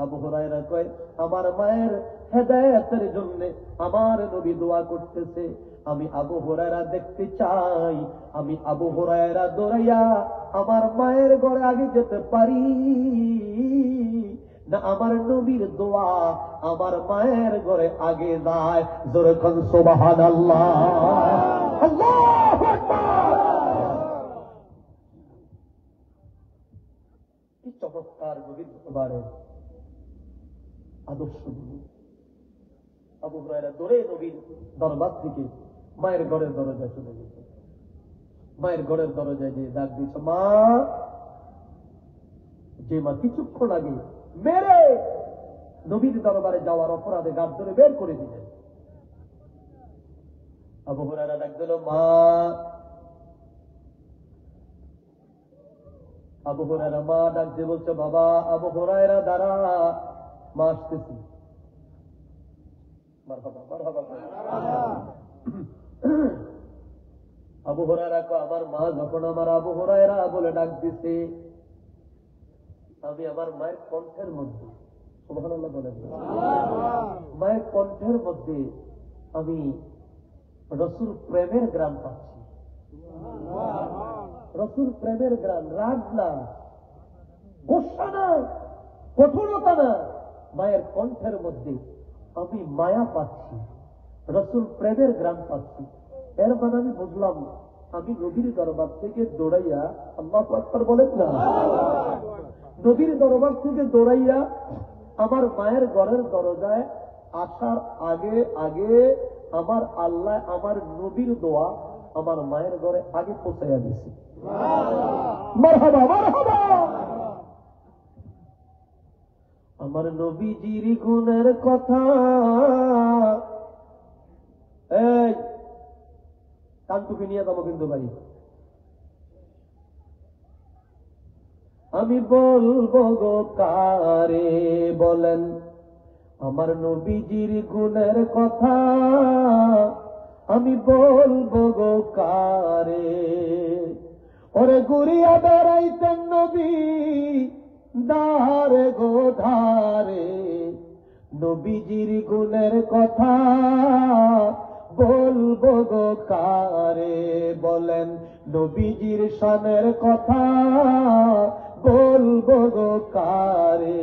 আবু হুরায়রা কয়, আমার মায়ের হেদায়েতের জন্য আমার নবী দোয়া করতেছে, আমি আবু হুরায়রা দেখতে চাই, আমি আবু হুরায়রা দৌড়াইয়া আমার মায়ের ঘরে আগে যেতে পারি না আমার নবীর দোয়া আমার মায়ের ঘরে আগে যায়। জোরে কোন সুবহানাল্লাহ, আল্লাহু আকবার। আমার নবীর দরবারে আদর্শ দিল। আবু হুরায়রা দৌড়ে নবীর দরবার থেকে মায়ের ঘরের দরজায় চলে গেছে। মায়ের ঘরের দরজায় যে ডাক দিয়েছে, মা। যে মা কিছুক্ষণ আগে মেরে নবীর দরবারে যাওয়ার অপরাধে গাছ ধরে বের করে দিলেন। আবু হুরায়রা ডাক দিল, মা। আবু হুরায়রা মা ডাক দিয়ে বলছে, বাবা। আবু হুরায়রা দাঁড়া, মা আসতেছি। আবু হুরায়রা আমার মা যখন আমার আবু হুরায়রা বলে ডাক দিছে, আমি আমার মায়ের কণ্ঠের মধ্যে, সুবহানাল্লাহ বলেন, মায়ের কণ্ঠের মধ্যে আমি রসুল প্রেমের গ্রাম পাচ্ছি। রসুল প্রেমের গ্রাম, রাগ না, গোসা না, কঠোরতা না, মায়ের কণ্ঠের মধ্যে আমি মায়া পাচ্ছি, রসুল প্রেমের গ্রাম পাচ্ছি। এর মানে আমি বুঝলাম আমি নবীর দরবার থেকে দৌড়াইয়া, আল্লাহু আকবার বলেন না, নবীর দরবার থেকে দৌড়াইয়া আমার মায়ের ঘরের দরজায় আসার আগে আগে আমার আল্লাহ আমার নবীর দোয়া আমার মায়ের ঘরে আগে পৌঁছাইয়া দিছে। মারহাবা মারহাবা। আমার নবীজির গুণের কথা এই কানটুপি নিয়ে যাবো কিন্তু ভাই, আমি বলবো গো কারে বলেন আমার নবীজির গুণের কথা, আমি বলবো গো কারে। ওরে ঘুরিয়া বেড়াইতেন নবী ধারে গো ধারে, নবীজির গুণের কথা বলবো গো কারে বলেন, নবীজির শানের কথা বলবো গো কারে।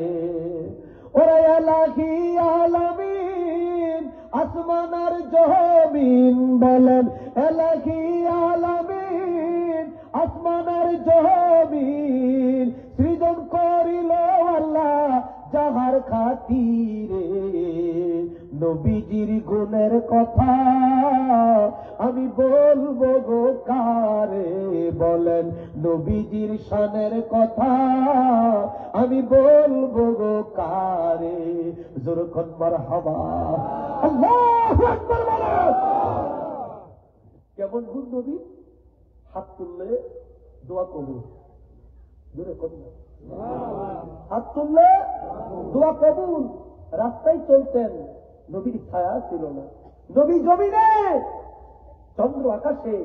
ওরে এলাহি আলামিন আসমান আর জমিন বলেন, এলাহি আলামিন আসমান আর জমিন সৃজন করিল আল্লাহ যাহার খাতিরে, নবীজির গুণের কথা আমি বলবো গো কারে বলেন, নবীজির শানের কথা আমি বলবো গো কারে। জোরখন মারহাবা, আল্লাহু আকবার বলেন। কেমন গুণ নবী? হাত তুললে দোয়া কবুল, জোরে করুন, হাত তুললে দোয়া কবুল। রাস্তায় চলতেন, নবীর ছায়া ছিল না। নবী জমিনে, চন্দ্র আকাশে,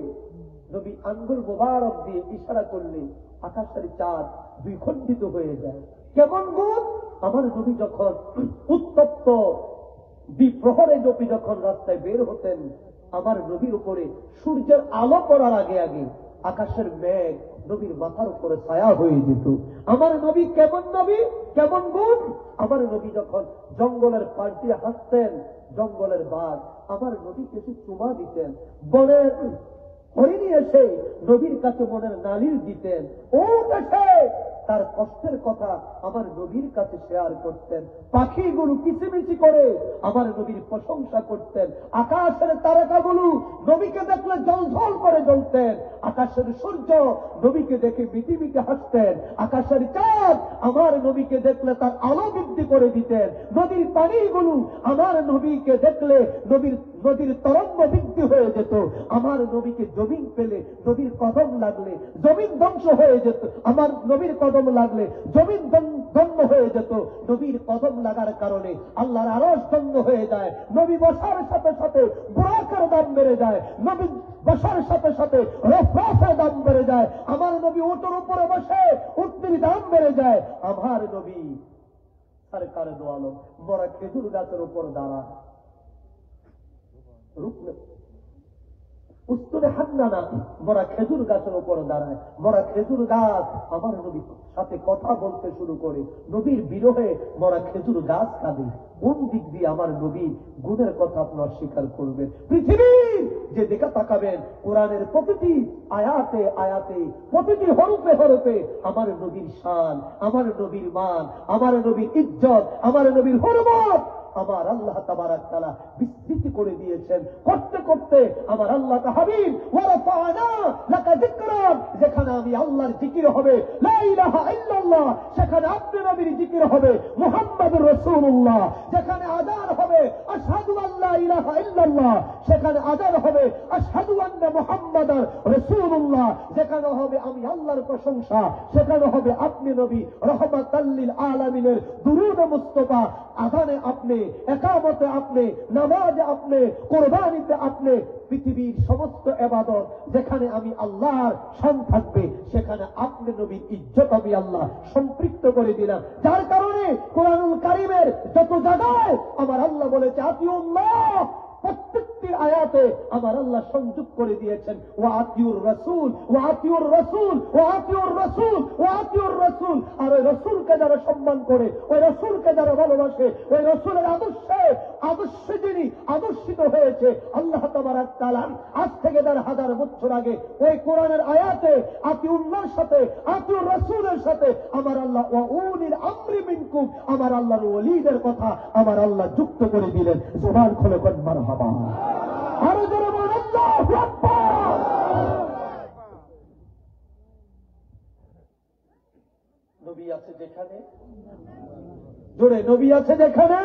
নবী আঙ্গুল মোবারক দিয়ে ইশারা করলে আকাশের চাঁদ দুই খণ্ডিত হয়ে যায়। কেমন গুণ? আমার নবী যখন উত্তপ্ত দ্বিপ্রহরে নবী যখন রাস্তায় বের হতেন, আমার নবীর উপরে সূর্যের আলো পড়ার আগে আগে আকাশের মেঘ নবীর মাথার উপরে ছায়া হয়ে যেত। আমার নবী কেমন নবী, কেমন গুণ? আমার নবী যখন জঙ্গলের পাশ দিয়ে হাঁটতেন, জঙ্গলের বাঘ আমার নবীকে এসে চুমা দিতেন, বনের হরিণী এসে নবীর কাছে মনের নালিশ দিতেন, ও দেশে তার কষ্টের কথা আমার নবীর কাছে শেয়ার করতেন, পাখিগুলো কিচিমিচি করে আমার নবীর প্রশংসা করতেন, আকাশের তারকাগুলো নবীকে দেখলে জ্বলঝল করে জ্বলতেন, আকাশের সূর্য নবীকে দেখে মিটিমিটি হাসতেন, আকাশের চাঁদ আমার নবীকে দেখলে তার আলো বৃদ্ধি করে দিতেন, নদীর পানিগুলো আমার নবীকে দেখলে নদীর তরঙ্গ বৃদ্ধি হয়ে যেত, আমার নবীকে জমিন পেলে নবীর কদম লাগলে জমিন ধ্বংস হয়ে যেত, আমার নবীর কদম লাগলে জমিন ধ্বংস হয়ে যেত, নবীর কদম লাগার কারণে আল্লাহর আরশ ধ্বংস হয়ে যায়, নবী বসার সাথে সাথে বুরাকের দাম বেড়ে যায়, নবী বসার সাথে সাথে রফরাফের দাম বেড়ে যায়, আমার নবী উটের উপরে বসে উটনির দাম বেড়ে যায়, আমার নবী সরকারে দো আলম বড় খেজুর গাছের উপর দাঁড়ায়, উস্তুনে হান্নানা, মরা খেজুর গাছের উপর দাঁড়ায়। মরা খেজুর গাছ আমার নবীর সাথে কথা বলতে শুরু করে। নবীর বিরহে মরা খেজুর গাছ কাঁদে। কোন দিক দিয়ে আমার নবীর গুণের কথা আপনার স্বীকার করবেন? পৃথিবীর যে দিকে তাকাবেন, কোরআনের প্রতিটি আয়াতে আয়াতে, প্রতিটি হরফে হরফে আমার নবীর শান, আমার নবীর মান, আমার নবীর ইজ্জত, আমার নবীর হুরমত আমার আল্লাহ তাবারাক তাআলা বিস্তৃতি করে দিয়েছেন। করতে করতে আমার আল্লাহ হাবিব ওয়া রাফা'না লাকা যিকরাক, যেখানে আমি আল্লাহর জিকির হবে লা ইলাহা ইল্লাল্লাহ, সেখানে আপনি নবীর জিকির হবে মুহাম্মাদুর রাসূলুল্লাহ। যেখানে আযান হবে আশহাদু আল্লা ইলাহা ইল্লাল্লাহ, সেখানে আযান হবে আশহাদু আন্না মুহাম্মাদার রাসূলুল্লাহ। যেখানে হবে আমি আল্লাহর প্রশংসা, সেখানে হবে আপনি নবী রাহমাতাল লিল আলামিনের দুরূদ মুস্তাফা। আযানে আপনি, একামতে আপনি, নামাজে আপনি, কুরবানিতে আপনি, পৃথিবীর সমস্ত ইবাদত যেখানে আমি আল্লাহর শান থাকবে, সেখানে আপনি নবীর ইজ্জত আমি আল্লাহ সম্পৃক্ত করে দিলাম। যার কারণে কোরআনুল কারীমের যত জায়গায় আমার আল্লাহ বলেছে আতিউল্লাহ, প্রত্যেকটি আয়াতে আমার আল্লাহ সংযোগ করে দিয়েছেন ওয়া আতিউর রাসূল, ওয়া আতিউর রাসূল, ওয়া আতিউর রাসূল, ওয়া আতিউর রাসূল। আর ওই রাসূলকে যারা সম্মান করে, ওই রাসূলকে যারা ভালোবাসে, ওই রাসূলের আদর্শে যিনি আদর্শিত হয়েছে আল্লাহ তাবারাক তাআলা আজ থেকে ১,০০০ বছর আগে ওই কোরআনের আয়াতে আতিউল্লাহর সাথে, আতিউর রাসূলের সাথে আমার আল্লাহ ওয়া উলিল আমরি মিনকুম, আমার আল্লাহর ওলিদের কথা আমার আল্লাহ যুক্ত করে দিলেন। জবান খুলে কোন মারহাবা। আরো জোরে বলুন আল্লাহু আকবার। নবী আছে যেখানে, জোরে নবী আছে যেখানে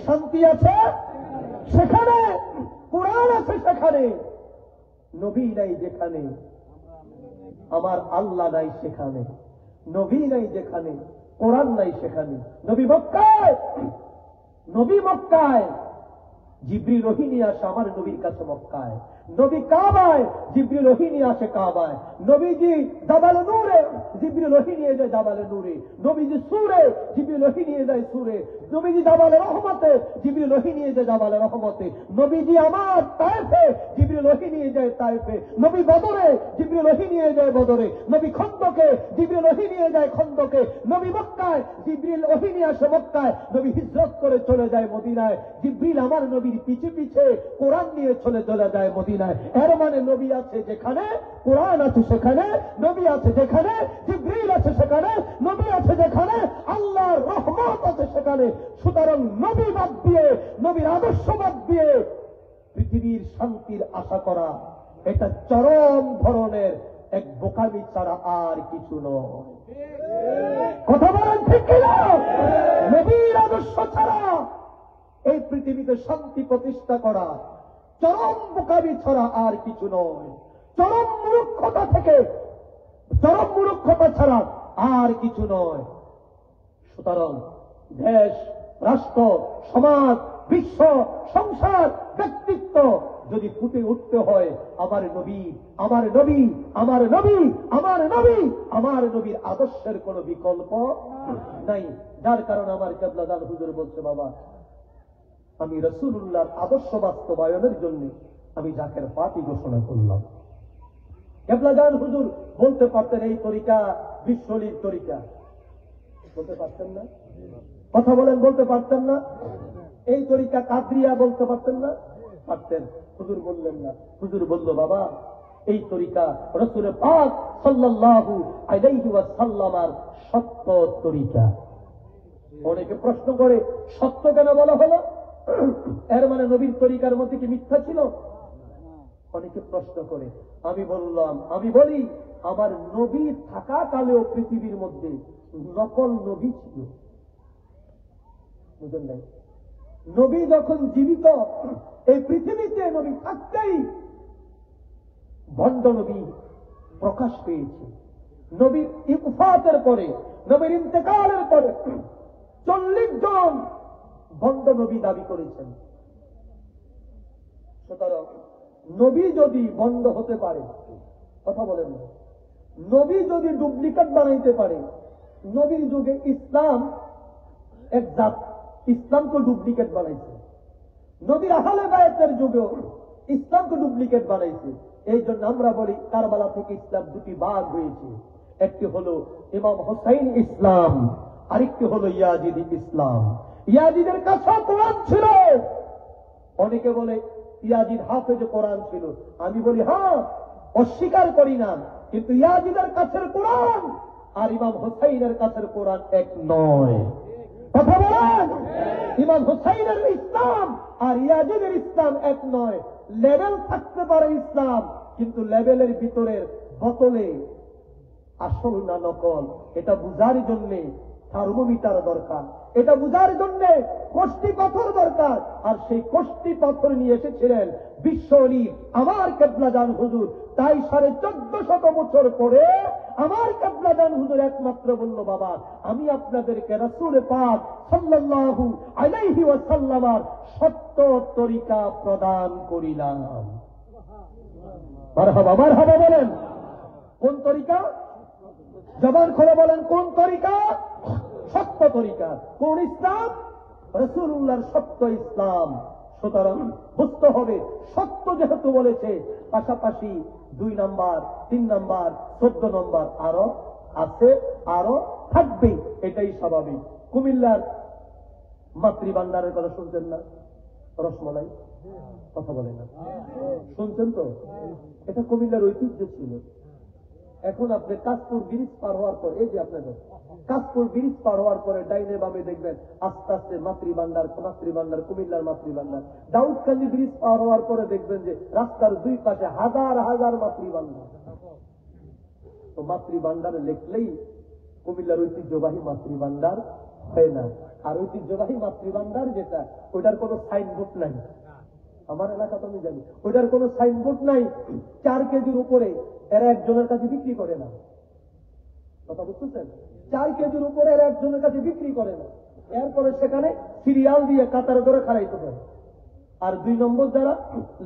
শান্তি আছে, সেখানে কোরআন আছে, সেখানে নবী নাই যেখানে আমার আল্লাহ নাই, সেখানে নবী নাই যেখানে কোরআন নাই, সেখানে নবী মক্কায় জিবরিল ওহী নিয়ে আসে আমার নবীর কাছে মক্কায়। নবী কাবায়, জিবরিল ওহী নিয়ে আসে কাবায়। নবীজি জাবালে নূরে, জিবরিল ওহী নিয়ে যায় জাবালে নূরে। নবীজি সূরে, জিবরিল ওহী নিয়ে যায় সূরে। নবীজি জাবালে রহমতে, জিবরিল ওহী নিয়ে যায় জাবালে রহমতে। নবীজি আমার তায়েফে, জিবরিল ওহী নিয়ে যায় তায়েফে। নবী বদরে, জিবরিল ওহী নিয়ে যায় বদরে। নবী খন্দকে, জিবরিল ওহী নিয়ে যায় খন্দকে। নবী মক্কায়, জিবরিল ওহী নিয়ে আসে মক্কায়। নবী হিজরত করে চলে যায় মদিনায়, জিবরিল আমার নবীর পিছে পিছে কোরআন নিয়ে চলে যায় মদিনায়। এর মানে নবী আছে যেখানে কোরআন আছে, সেখানে নবী আছে যেখানে জিবরিল আছে, সেখানে নবী আছে যেখানে আল্লাহর রহমত আছে, সেখানে। সুতরাং নবী বাদ দিয়ে, নবীর আদর্শ বাদ দিয়ে পৃথিবীর শান্তির আশা করা এটা চরম ধরনের এক বোকামি ছাড়া আর কিছু নয়। কথা বলেন ঠিক কিনা? নবীর আদর্শ ছাড়া এই পৃথিবীতে শান্তি প্রতিষ্ঠা করা চরম বোকামি ছাড়া আর কিছু নয়। চরম মূর্খতা ছাড়া আর কিছু নয়। সুতরাং দেশ, রাষ্ট্র, সমাজ, বিশ্ব, সংসার, ব্যক্তিত্ব যদি ফুটে উঠতে হয় আমার নবী, আমার নবী, আমার নবী, আমার নবী, আমার নবীর আদর্শের কোন বিকল্প নাই। যার কারণে আমার কেবলাদান হুজুর বলছে, বাবা আমি রাসূলুল্লাহর আদর্শ বাস্তবায়নের জন্য আমি জাকের পার্টি ঘোষণা করলাম। কেবলাদান হুজুর বলতে পারতেন এই তরিকা বিশ্বলীর তরিকা, বলতে পারতেন না? কথা বলেন, বলতে পারতেন না? এই তরিকা কাদরিয়া বলতে পারতেন না? পারতেন। হুজুর বললেন না। হুজুর বলল, বাবা এই তরিকা রাসূল পাক সাল্লাল্লাহু আলাইহি ওয়াসাল্লামের সত্য তরিকা। অনেকে প্রশ্ন করে সত্য কেন বলা হলো? এর মানে নবীর তরিকার মধ্যে কি মিথ্যা ছিল? অনেকে প্রশ্ন করে। আমি বলি আমার নবী থাকাকালেও পৃথিবীর মধ্যে নকল নবী ছিল। বুঝলেন নাই? নবী যখন জীবিত এই পৃথিবীতে, নবী থাকতেই ভণ্ড নবী প্রকাশ পেয়েছে। নবীর ইফাতের পরে, নবীর ইন্তেকালের পরে 40 জন ভণ্ড নবী দাবি করেছেন। সুতরাং নবী যদি ভণ্ড হতে পারে, কথা বলেন না, নবী যদি ডুপ্লিকেট বানাইতে পারে, নবীর যুগে ইসলাম এক জাত ইসলামকে ডুপ্লিকেট বানাইছে। নবীর আহলে বায়াতের যুগেও ইসলামকে ডুপ্লিকেট বানাইছে। এই জন্য আমরা বলি কারবালা থেকে ইসলাম দুটি ভাগ হয়েছে, একটি হলো ইমাম হোসাইন ইসলাম, আরেকটি হলো ইয়াজিদ ইসলাম। ইয়াজিদের কাছে কোরআন ছিল, অনেকে বলে ইয়াজিদ হাফেজ কোরআন ছিল, আমি বলি হ্যাঁ, অস্বীকার করি না, কিন্তু ইয়াজিদের কাছের কোরআন আর ইমাম হোসাইনের কাছের কোরআন এক নয়। কথা বলেন, ইমাম হোসাইনের ইসলাম আর ইয়াজিদের ইসলাম এক নয়। লেভেল থাকতে পারে ইসলাম, কিন্তু লেভেলের ভিতরের বোতলে আসল না নকল, এটা বুঝার জন্য থার্মোমিটার দরকার, এটা বুঝার জন্য কষ্টি পাথর দরকার। আর সেই কষ্টি পাথর নিয়ে এসেছিলেন বিশ্ব অলি আমার কেবলাজান হুজুর। তাই 1450 বছর পরে আমার কেবলাজান হুজুর একমাত্র বলল, বাবা আমি আপনাদেরকে রাসূল পাক সাল্লাল্লাহু আলাইহি ওয়াসাল্লামের সত্য তরিকা প্রদান করিলাম। মারহাবা মারহাবা বলেন, কোন তরিকা? জবান খুলে বলেন, কোন তরিকা? সত্য তরিকা। কোন ইসলাম? রাসূলুল্লাহর সত্য ইসলাম। সুতরাং বুঝতে হবে, সত্য যেহেতু বলেছে, পাশাপাশি 2 নাম্বার 3 নাম্বার 14 নম্বর আরো আছে, আরো থাকবে, এটাই স্বাভাবিক। কুমিল্লার মাতৃভান্ডারের কথা শুনছেন না? রসমলাই, কথা বলে না, শুনছেন তো? এটা কুমিল্লার ঐতিহ্য ছিল। এখন আপনি কাশপুর ব্রিজ পার হওয়ার পর, এই যে আপনাদের কাশপুর ব্রিজ পার হওয়ার পরে ডাইনে বামে দেখবেন আস্তে আস্তে মাতৃভান্ডার, কুমিল্লার মাতৃভান্ডার। দাউদকান্দি ব্রিজ পার হওয়ার পরে দেখবেন যে রাস্তার 2 পাশে হাজার হাজার মাতৃভান্ডার। তো মাতৃভান্ডারে লিখলেই কুমিল্লার ঐতিহ্যবাহী মাতৃভান্ডার হয় না। আর ঐতিহ্যবাহী মাতৃভান্ডার যেটা, ওইটার কোনো সাইনবোর্ড নাই। আমার এলাকা তো আমি জানি, ওইটার কোনো সাইনবোর্ড নাই। 4 কেজির উপরে এরা একজনের কাছে বিক্রি করে না। কথা বুঝতেছেন? 4 কেজির উপরে এরা একজনের কাছে বিক্রি করে না। এরপরে সেখানে সিরিয়াল দিয়ে কাতার ধরে খাড়াইতে পারে। আর 2 নম্বর যারা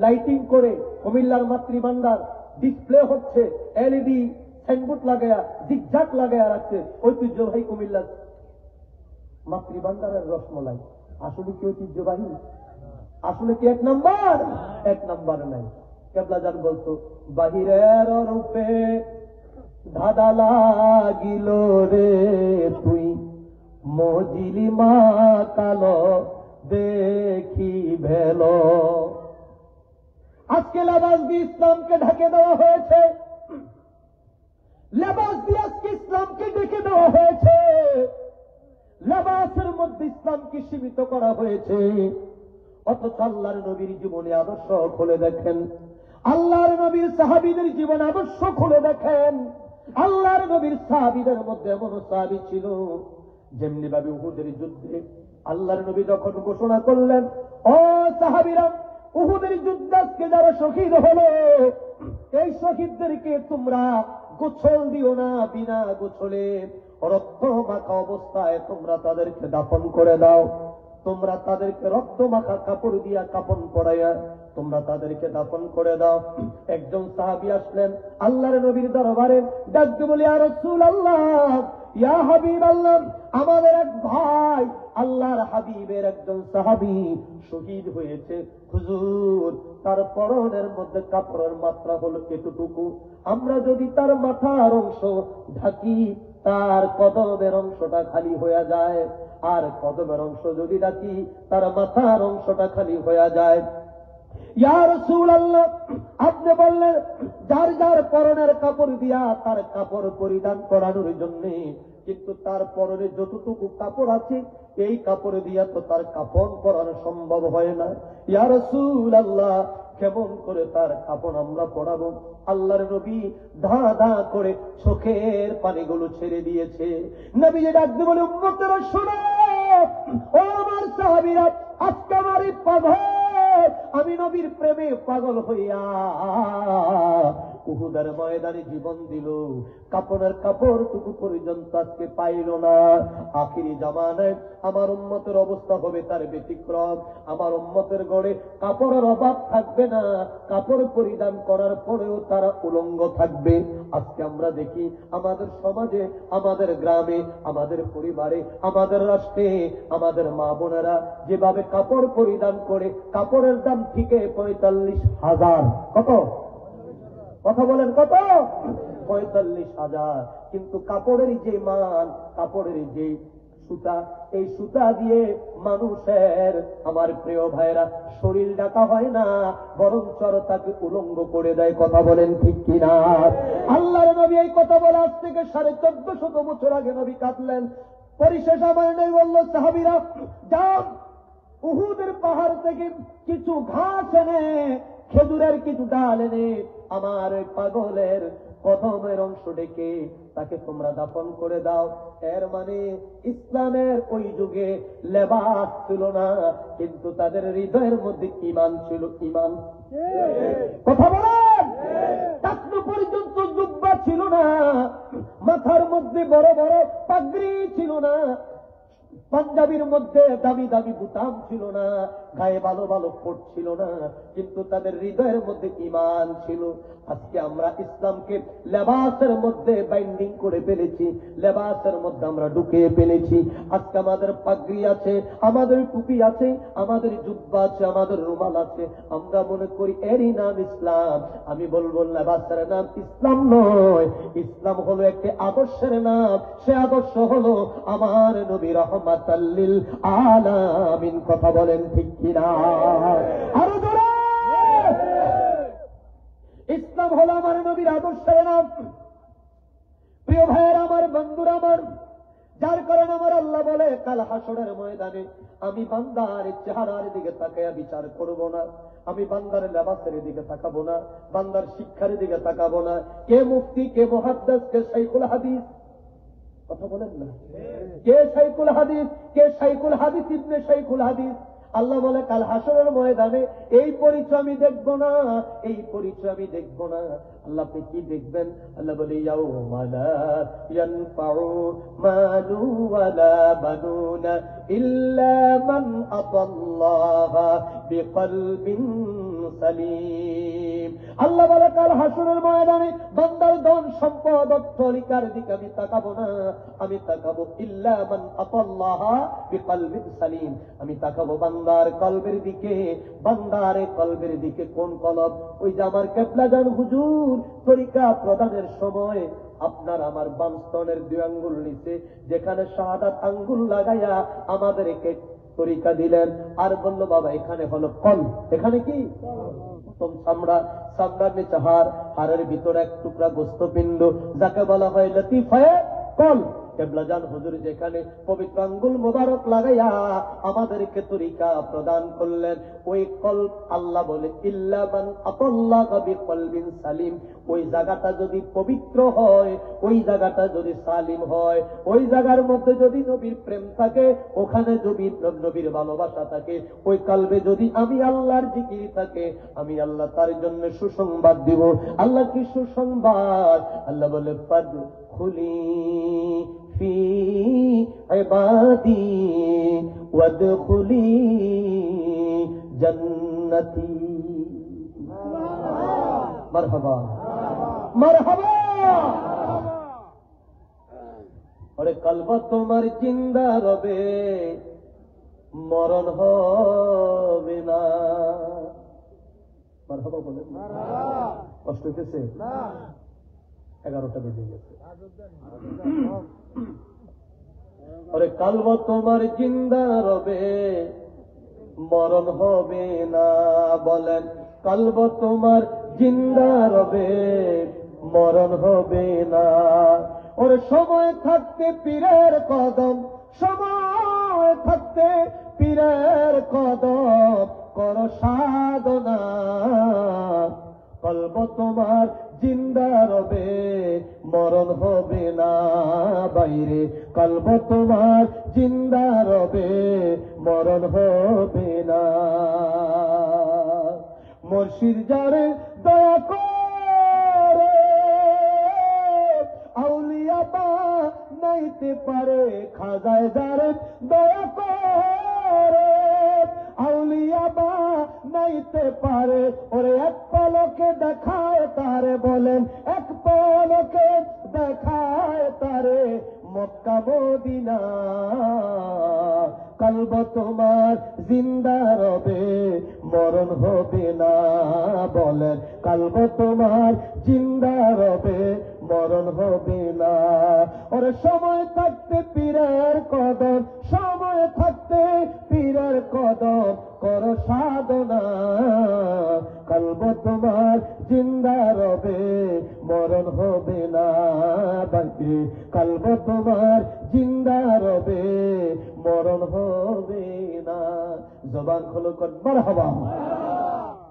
লাইটিং করে কুমিল্লার মাতৃভান্ডার ডিসপ্লে হচ্ছে, এলইডি সাইনবোর্ড লাগায়া জিগজাগ লাগায়া রাখছে, ঐতিহ্যবাহী কুমিল্লার মাতৃভান্ডারের রসমলাই। আসলে কি ঐতিহ্যবাহী? আসলে কি 1 নাম্বার? 1 নাম্বার নাই। কেবলাজান বলতো, বাহিরের রূপে ধাঁধা লাগিল রে, তুই মজিলি মা কালো দেখি ভেল। আজকে লেবাস দিয়ে ইসলামকে ঢেকে দেওয়া হয়েছে, লেবাস দিয়ে আজকে ইসলামকে ঢেকে দেওয়া হয়েছে, লেবাসের মধ্যে ইসলামকে সীমিত করা হয়েছে। অথচ আল্লাহর নবীর জীবনে আদর্শ খুলে দেখেন, আল্লাহর নবীর সাহাবীদের জীবন আদর্শ খুলে দেখেন। আল্লাহর নবীর সাহাবীদের মধ্যে এমন সাহাবী ছিল, যেমনি ভাবে উহুদের যুদ্ধে আল্লাহর নবী যখন ঘোষণা করলেন, ও সাহাবীরা, উহুদের যুদ্ধে আজকে যারা শহীদ হলো, এই শহীদদেরকে তোমরা গোসল দিও না, বিনা গোসলে রক্ত মাখা অবস্থায় তোমরা তাদেরকে দাফন করে দাও। তোমরা তাদেরকে রক্ত মাখা কাপড় দিয়া কাফন পরাইয়া তোমরা তাদেরকে দাফন করে দাও। একজন সাহাবী আসলেন আল্লাহর নবীর দরবারে, ডাকতে বলে, ইয়া রাসূলুল্লাহ, ইয়া হাবিবাল্লাহ, আমাদের এক ভাই আল্লাহর হাবিবের একজন সাহাবী শহীদ হয়েছে, হুজুর তার পরনের মধ্যে কাপড়ের মাত্রা হলো এতটুকু, আমরা যদি তার মাথার অংশ ঢাকি তার কদমের অংশটা খালি হয়ে যায়, আর কদমের অংশ যদি ঢাকি তার মাথার অংশটা খালি হয়ে যায়। ইয়া রাসূলুল্লাহ, আপনি বললেন যার যার পরনের কাপড় দিয়া তার কাপড় পরিধান করানোর জন্য, কিন্তু তার পরনে যতটুকু কাপড় আছে এই কাপড় দিয়া তো তার কাফন পরানো সম্ভব হয় না। ইয়া রাসূলুল্লাহ, কেমন করে তার কাফন আমরা পরাবো? আল্লাহর নবী ধা ধা করে চোখের পানিগুলো ছেড়ে দিয়েছে। নবী ডাক দিয়ে বলে, উম্মতেরা শোনো, ও আমার সাহাবীরা, আজকে আমার পাগল, আমি নবীর প্রেমে পাগল হইয়া উহুদের ময়দানে জীবন দিল, কাপড়ের কাপড়টুকু পর্যন্ত আজকে পাইল না। আখিরি জামানায় আমার উম্মতের অবস্থা হবে তার ব্যতিক্রম। আমার উম্মতের গড়ে কাপড়ের অভাব থাকবে না, কাপড় পরিধান করার পরেও তারা উলঙ্গ থাকবে। আজকে আমরা দেখি আমাদের সমাজে, আমাদের গ্রামে, আমাদের পরিবারে, আমাদের রাষ্ট্রে আমাদের মা বোনেরা যেভাবে কাপড় পরিধান করে, কাপড়ের দাম ঠিক 45,000। কত? কথা বলেন কত? 45,000। কিন্তু কাপড়ের যে মান, কাপড়ের যে সুতা, এই সুতা দিয়ে মানুষের, আমার প্রিয় ভাইরা, শরীর ঢাকা হয় না, বরঞ্চ তাকে উলঙ্গ করে দেয়। কথা বলেন ঠিক কিনা? আল্লাহর নবী এই কথা বলে আজ থেকে 1450 বছর আগে নবী কাঁদলেন। পরিশেষ আমার নবী বলল, সাহাবীরা যাও, উহুদের পাহাড় থেকে কিছু ঘাস এনে, খেজুরের কিছু ডাল এনে আমার পাগলের কদমের অংশ ডেকে তাকে তোমরা দাফন করে দাও। এর মানে ইসলামের ওই যুগে লেবাস ছিল না, কিন্তু তাদের হৃদয়ের মধ্যে ঈমান ছিল। ঈমান, কথা বলেন। টাকনু পর্যন্ত জুব্বা ছিল না, মাথার মধ্যে বড় বড় পাগড়ি ছিল না, পাঞ্জাবির মধ্যে দামি দামি বুতাম ছিল না, গায়ে ভালো ভালো কোট ছিল না, কিন্তু তাদের হৃদয়ের মধ্যে ঈমান ছিল। আজকে আমরা ইসলামকে লেবাসের মধ্যে বাইন্ডিং করে ফেলেছি, লেবাসের মধ্যে আমরা ঢুকিয়ে ফেলেছি। আজকে আমাদের পাগড়ি আছে, আমাদের টুপি আছে, আমাদের জুব্বা আছে, আমাদের রুমাল আছে, আমরা মনে করি এরই নাম ইসলাম। আমি বলবো লেবাসের নাম ইসলাম নয়, ইসলাম হলো একটি আদর্শের নাম। সে আদর্শ হলো আমার নবী রহমাতাল লিল আলামিন। কথা বলেন ঠিক কিনা? আরো জোরে। ইসলাম হলো আমার নবীর আদর্শের নাম। প্রিয় ভাইয়ের আমার, বন্ধুরা আমার, যার কারণে আমার আল্লাহ বলে কাল হাসরের ময়দানে আমি বান্দার চেহারার দিকে তাকাইয়া বিচার করব না, আমি বান্দার লেবাসের দিকে তাকাবো না, বান্দার শিক্ষার দিকে তাকাবো না। কে মুফতি, কে মুহাদ্দিস, কে শাইখুল হাদিস? কথা বলেন না। কে শাইখুল হাদিস, কে শাইখুল হাদিস ইবনে শাইখুল হাদিস? আল্লাহ বলে কাল হাসরের ময়দানে এই পরিচয় আমি দেখব না, এই পরিচয় আমি দেখব না। আল্লাহ আপনি কি দেখবেন? আল্লাহ বলে ইয়াউমা লা ইয়ানফাউ মালু ওয়ালা বানুনা ইল্লা মান আতাল্লাহা বিকলবিন সালিম। আল্লাহ বলে কাল হাসরের ময়দানে বান্দার ধন সম্পদ অর্থলিকার দিকে আমি তাকাবো না, আমি তাকাবো ইল্লা মান আতাল্লাহা বিকলবিন সালিম, আমি তাকাবো বান্দার কলবের দিকে। বান্দার কলবের দিকে কোন কলব? ওই যে আমার কেবলা জান হুজুর তরিকা প্রদানের সময় আপনার আমার বাম স্তনের 2 আঙ্গুল নিচে যেখানে শাহাদাত আঙ্গুল লাগাইয়া আমাদেরকে তরিকা দিলেন, আর বলল বাবা এখানে হলো কল, এখানে কি প্রথম চামড়া, চামড়ার নিচে হাড়, হাড়ের ভিতরে এক টুকরা গোস্তপিণ্ড, যাকে বলা হয় লতিফায়ে কল। কেবলা জান হুজুর যেখানে পবিত্র আঙ্গুল মোবারক লাগাইয়া আমাদেরকে তরিকা প্রদান করলেন, ওই কলব আল্লাহ বলে ইল্লা মান আতাল্লাহা বিকলবিন সালিম। ওই জায়গাটা যদি পবিত্র হয়, ওই জায়গাটা যদি সালিম হয়, ওই জায়গার মধ্যে যদি নবীর প্রেম থাকে, ওখানে যদি নবীর ভালোবাসা থাকে, ওই কলবে যদি আমি আল্লাহর জিকির থাকে, আমি আল্লাহ তার জন্য সুসংবাদ দিব। আল্লাহ কি সুসংবাদ? আল্লাহ বলে ফাদখুলি ফি ইবাদি ওয়াদখুলি জান্নাতি। মারহাবা মারহাবা। ওরে কলব তোমার জিন্দা রবে, মরণ হবে না। মারহাবা বলেন। কষ্ট হইতেছে? 11টা বেজে গেছে। ওরে কলব তোমার জিন্দা রবে, মরণ হবে না। বলেন কলব তোমার জিন্দা রবে, মরণ হবে না। ওর সময় থাকতে পীরের কদম, সময় থাকতে পীরের কদম কর সাধনা। কলব তোমার জিন্দা রবে, মরণ হবে না। বাইরে কলব তোমার জিন্দা রবে, মরণ হবে না। মুর্শিদ যারে দয়া করে নাইতে পারে খাজায় যারে দয়া করে, আউলিয়া বা নাইতে পারে ওরে এক পলকে দেখায় তারে, বলেন এক পলকে দেখায় তারে মক্কা মদিনা। কলব তোমার জিন্দা রবে মরণ হবে না, বলেন কলব তোমার জিন্দা রবে মরণ হবে না। ওরে সময় থাকতে পীরের কদম, সময় থাকতে পীরের কদম কর সাধনা, কলব তোমার জিন্দা রবে মরণ হবে না, বাকি কলব তোমার জিন্দা রবে মরণ হবে না। জবান খোলো কর মারহাবা।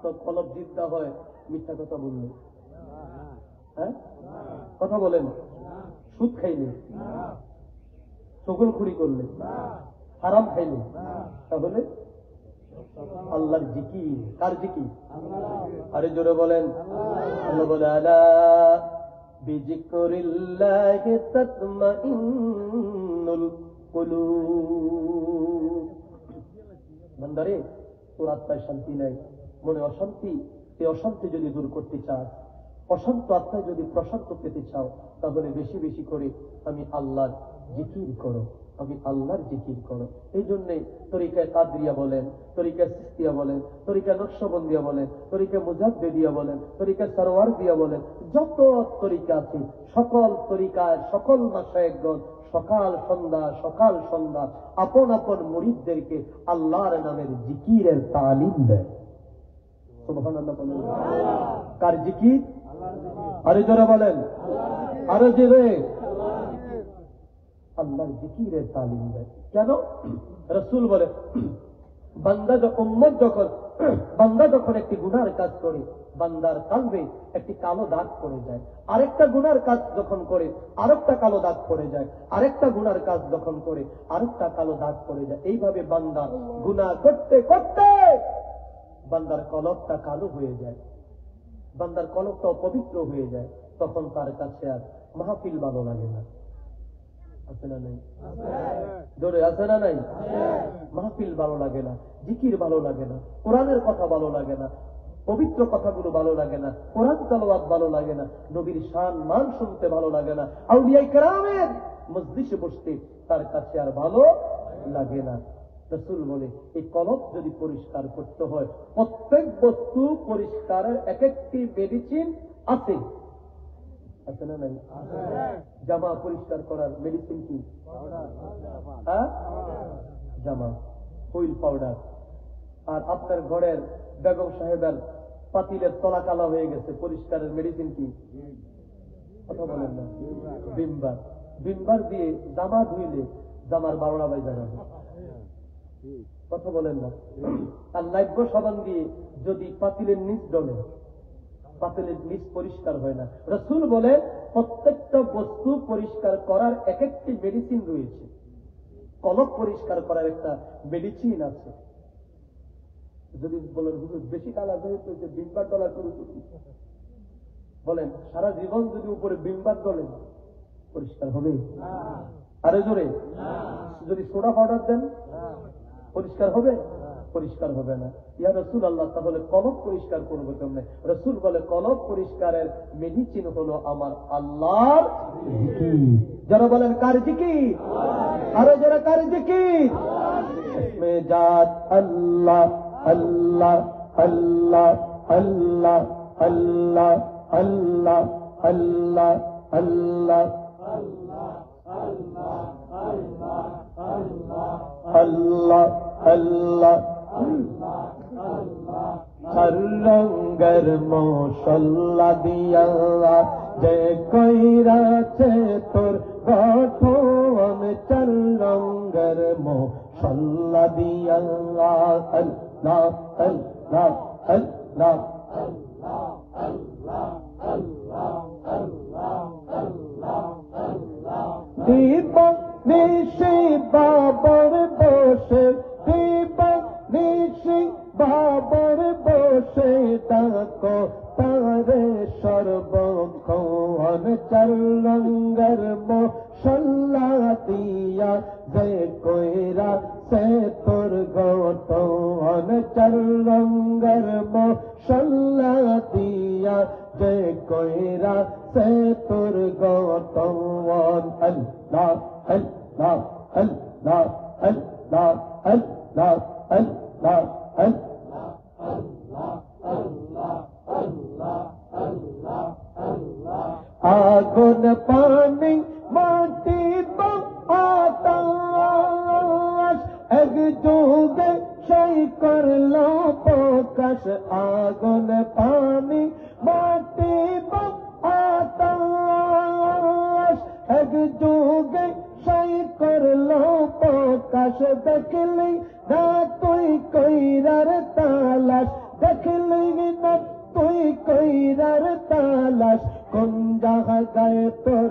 তো কলব জিন্দা হয় মিথ্যা কথা বললে, হ্যাঁ কথা বলেন, সুদ খাইলে, চগলখুরি করলে, হারাম খাইলে, তাহলে আল্লাহর জিকির। কার জিকির? আরে জোরে বলেন। আল্লাহ বলে আলা বিজিকরিল্লাহি তাতমাইন্নুল কুলুব। বান্দারে তোর আত্মায় শান্তি নাই, মনে অশান্তি, এই অশান্তি যদি দূর করতে চাও, অশান্ত আত্মায় যদি প্রশান্ত পেতে চাও, তাহলে বেশি বেশি করে আমি আল্লাহর জিকির করো, আমি আল্লাহর জিকির করো। এই জন্যে তরিকায় কাদরিয়া বলেন, তরিকায় সিস্তিয়া বলেন, তরিকায় নকশবন্দিয়া বলেন, তরিকায় মুজাদ্দিদিয়া বলেন, তরিকায় সরওয়ার দিয়া বলেন, যত তরিকা আছে সকল তরিকায় সকল মাশায়েখগণ সকাল সন্ধ্যা আপন আপন মুরিদদেরকে আল্লাহর নামের জিকিরের তালিম দেয়। সুবহানাল্লাহ বলেন। কার জিকির? আরে জোরে বলেন, আরো জোরে। আল্লাহর জিকিরের তালিম দেয়। কেন? রাসূল বলে বান্দা যখন একটি গুনার কাজ করে, বান্দার কালবে একটি কালো দাগ পড়ে যায়, আরেকটা গুনার কাজ যখন করে আরেকটা কালো দাগ পড়ে যায়, আরেকটা গুনার কাজ যখন করে আরেকটা কালো দাগ পড়ে যায়। এইভাবে বান্দা গুনাহ করতে করতে বান্দার কলবটা কালো হয়ে যায়, বান্দার কলবটা অপবিত্র হয়ে যায়। তখন তার কাছে আর মাহফিল ভালো লাগে না। আছে না নাই? জোরে আছে না নাই? মাহফিল ভালো লাগে না, জিকির ভালো লাগে না, কোরআনের কথা ভালো লাগে না, পবিত্র কথাগুলো ভালো লাগে না, কোরআন তেলাওয়াত ভালো লাগে না, নবীর শান মান শুনতে ভালো লাগে না, আউলিয়া কেরামের মজলিসে বসতে তার কাছে আর ভালো লাগে না। রাসূল বলে এই কলব যদি পরিষ্কার করতে হয়, প্রত্যেক বস্তু পরিষ্কারের এক একটি মেডিসিন আছে। আছে না নাই? জামা পরিষ্কার করার মেডিসিন কি? জামা, হুইল পাউডার। আর আপনার ঘরের বেগম সাহেবের পাতিলের তলা কালা হয়ে গেছে, পরিষ্কারের মেডিসিন কি? কথা বলেন না। বিমবার। বিমবার দিয়ে জামা ধুইলে জামার 12টা বাজে যাবে। কথা বলেন না। আর লাইব্য সাবান দিয়ে যদি পাতিলের নিচ ডলে, পাতিলের নিচ পরিষ্কার হয় না। রাসূল বলে প্রত্যেকটা বস্তু পরিষ্কার করার এক একটি মেডিসিন রয়েছে। কলব পরিষ্কার করার একটা মেডিসিন আছে। যদি বলেন হুজুর বেশি কালা হয়েছে যে বিমবার ডলা শুরু করছি, বলেন সারা জীবন যদি উপরে বিমবার ডলে পরিষ্কার হবে? আরে জোরে। যদি সোডা পাউডার দেন পরিষ্কার হবে? পরিষ্কার হবে না। ইয়া রাসূলুল্লাহ, তাহলে কলব পরিষ্কার করবো কেমনে? রাসূল বলে কলব পরিষ্কারের মেডিসিন হলো আমার আল্লাহর জিকির। যারা বলেন কার জিকির? আরো যারা কার জিকির? ইসমে জাত আল্লাহ আল্লাহ আল্লাহ আল্লাহ আল্লাহ আল্লাহ আল্লাহ আল্লাহ আল্লাহ আল্লাহ হর রঙ্গের মশাল্লা দিয়া যে কইরাছে তোর গঠন, চার রঙ্গের মশাল্লা দিয়া আল্লাহ আল্লাহ আল্লাহ দীপক নিশি বাবার বসে, দীপক নিশি বাবার বসে ডাকো তারে সর্বক্ষণ, চার রঙ্গের মশাল্লা কইরা সে তোর গঠন চার রঙের মশলা দিয়া যে কইরা সে তোর গঠন আল্লাহ আল্লাহ আল্লাহ আল্লাহ আল্লাহ আল্লাহ আগুন পানি মাটি বাতাস এক যুগে সেই করলো প্রকাশ আগুন পানি মাটি বাতাস এক যুগে সেই করলো প্রকাশ দেখলি না তুই কইরার তালাশ দেখলি না তুই কইরার তালাশ কোন জায়গায় তোর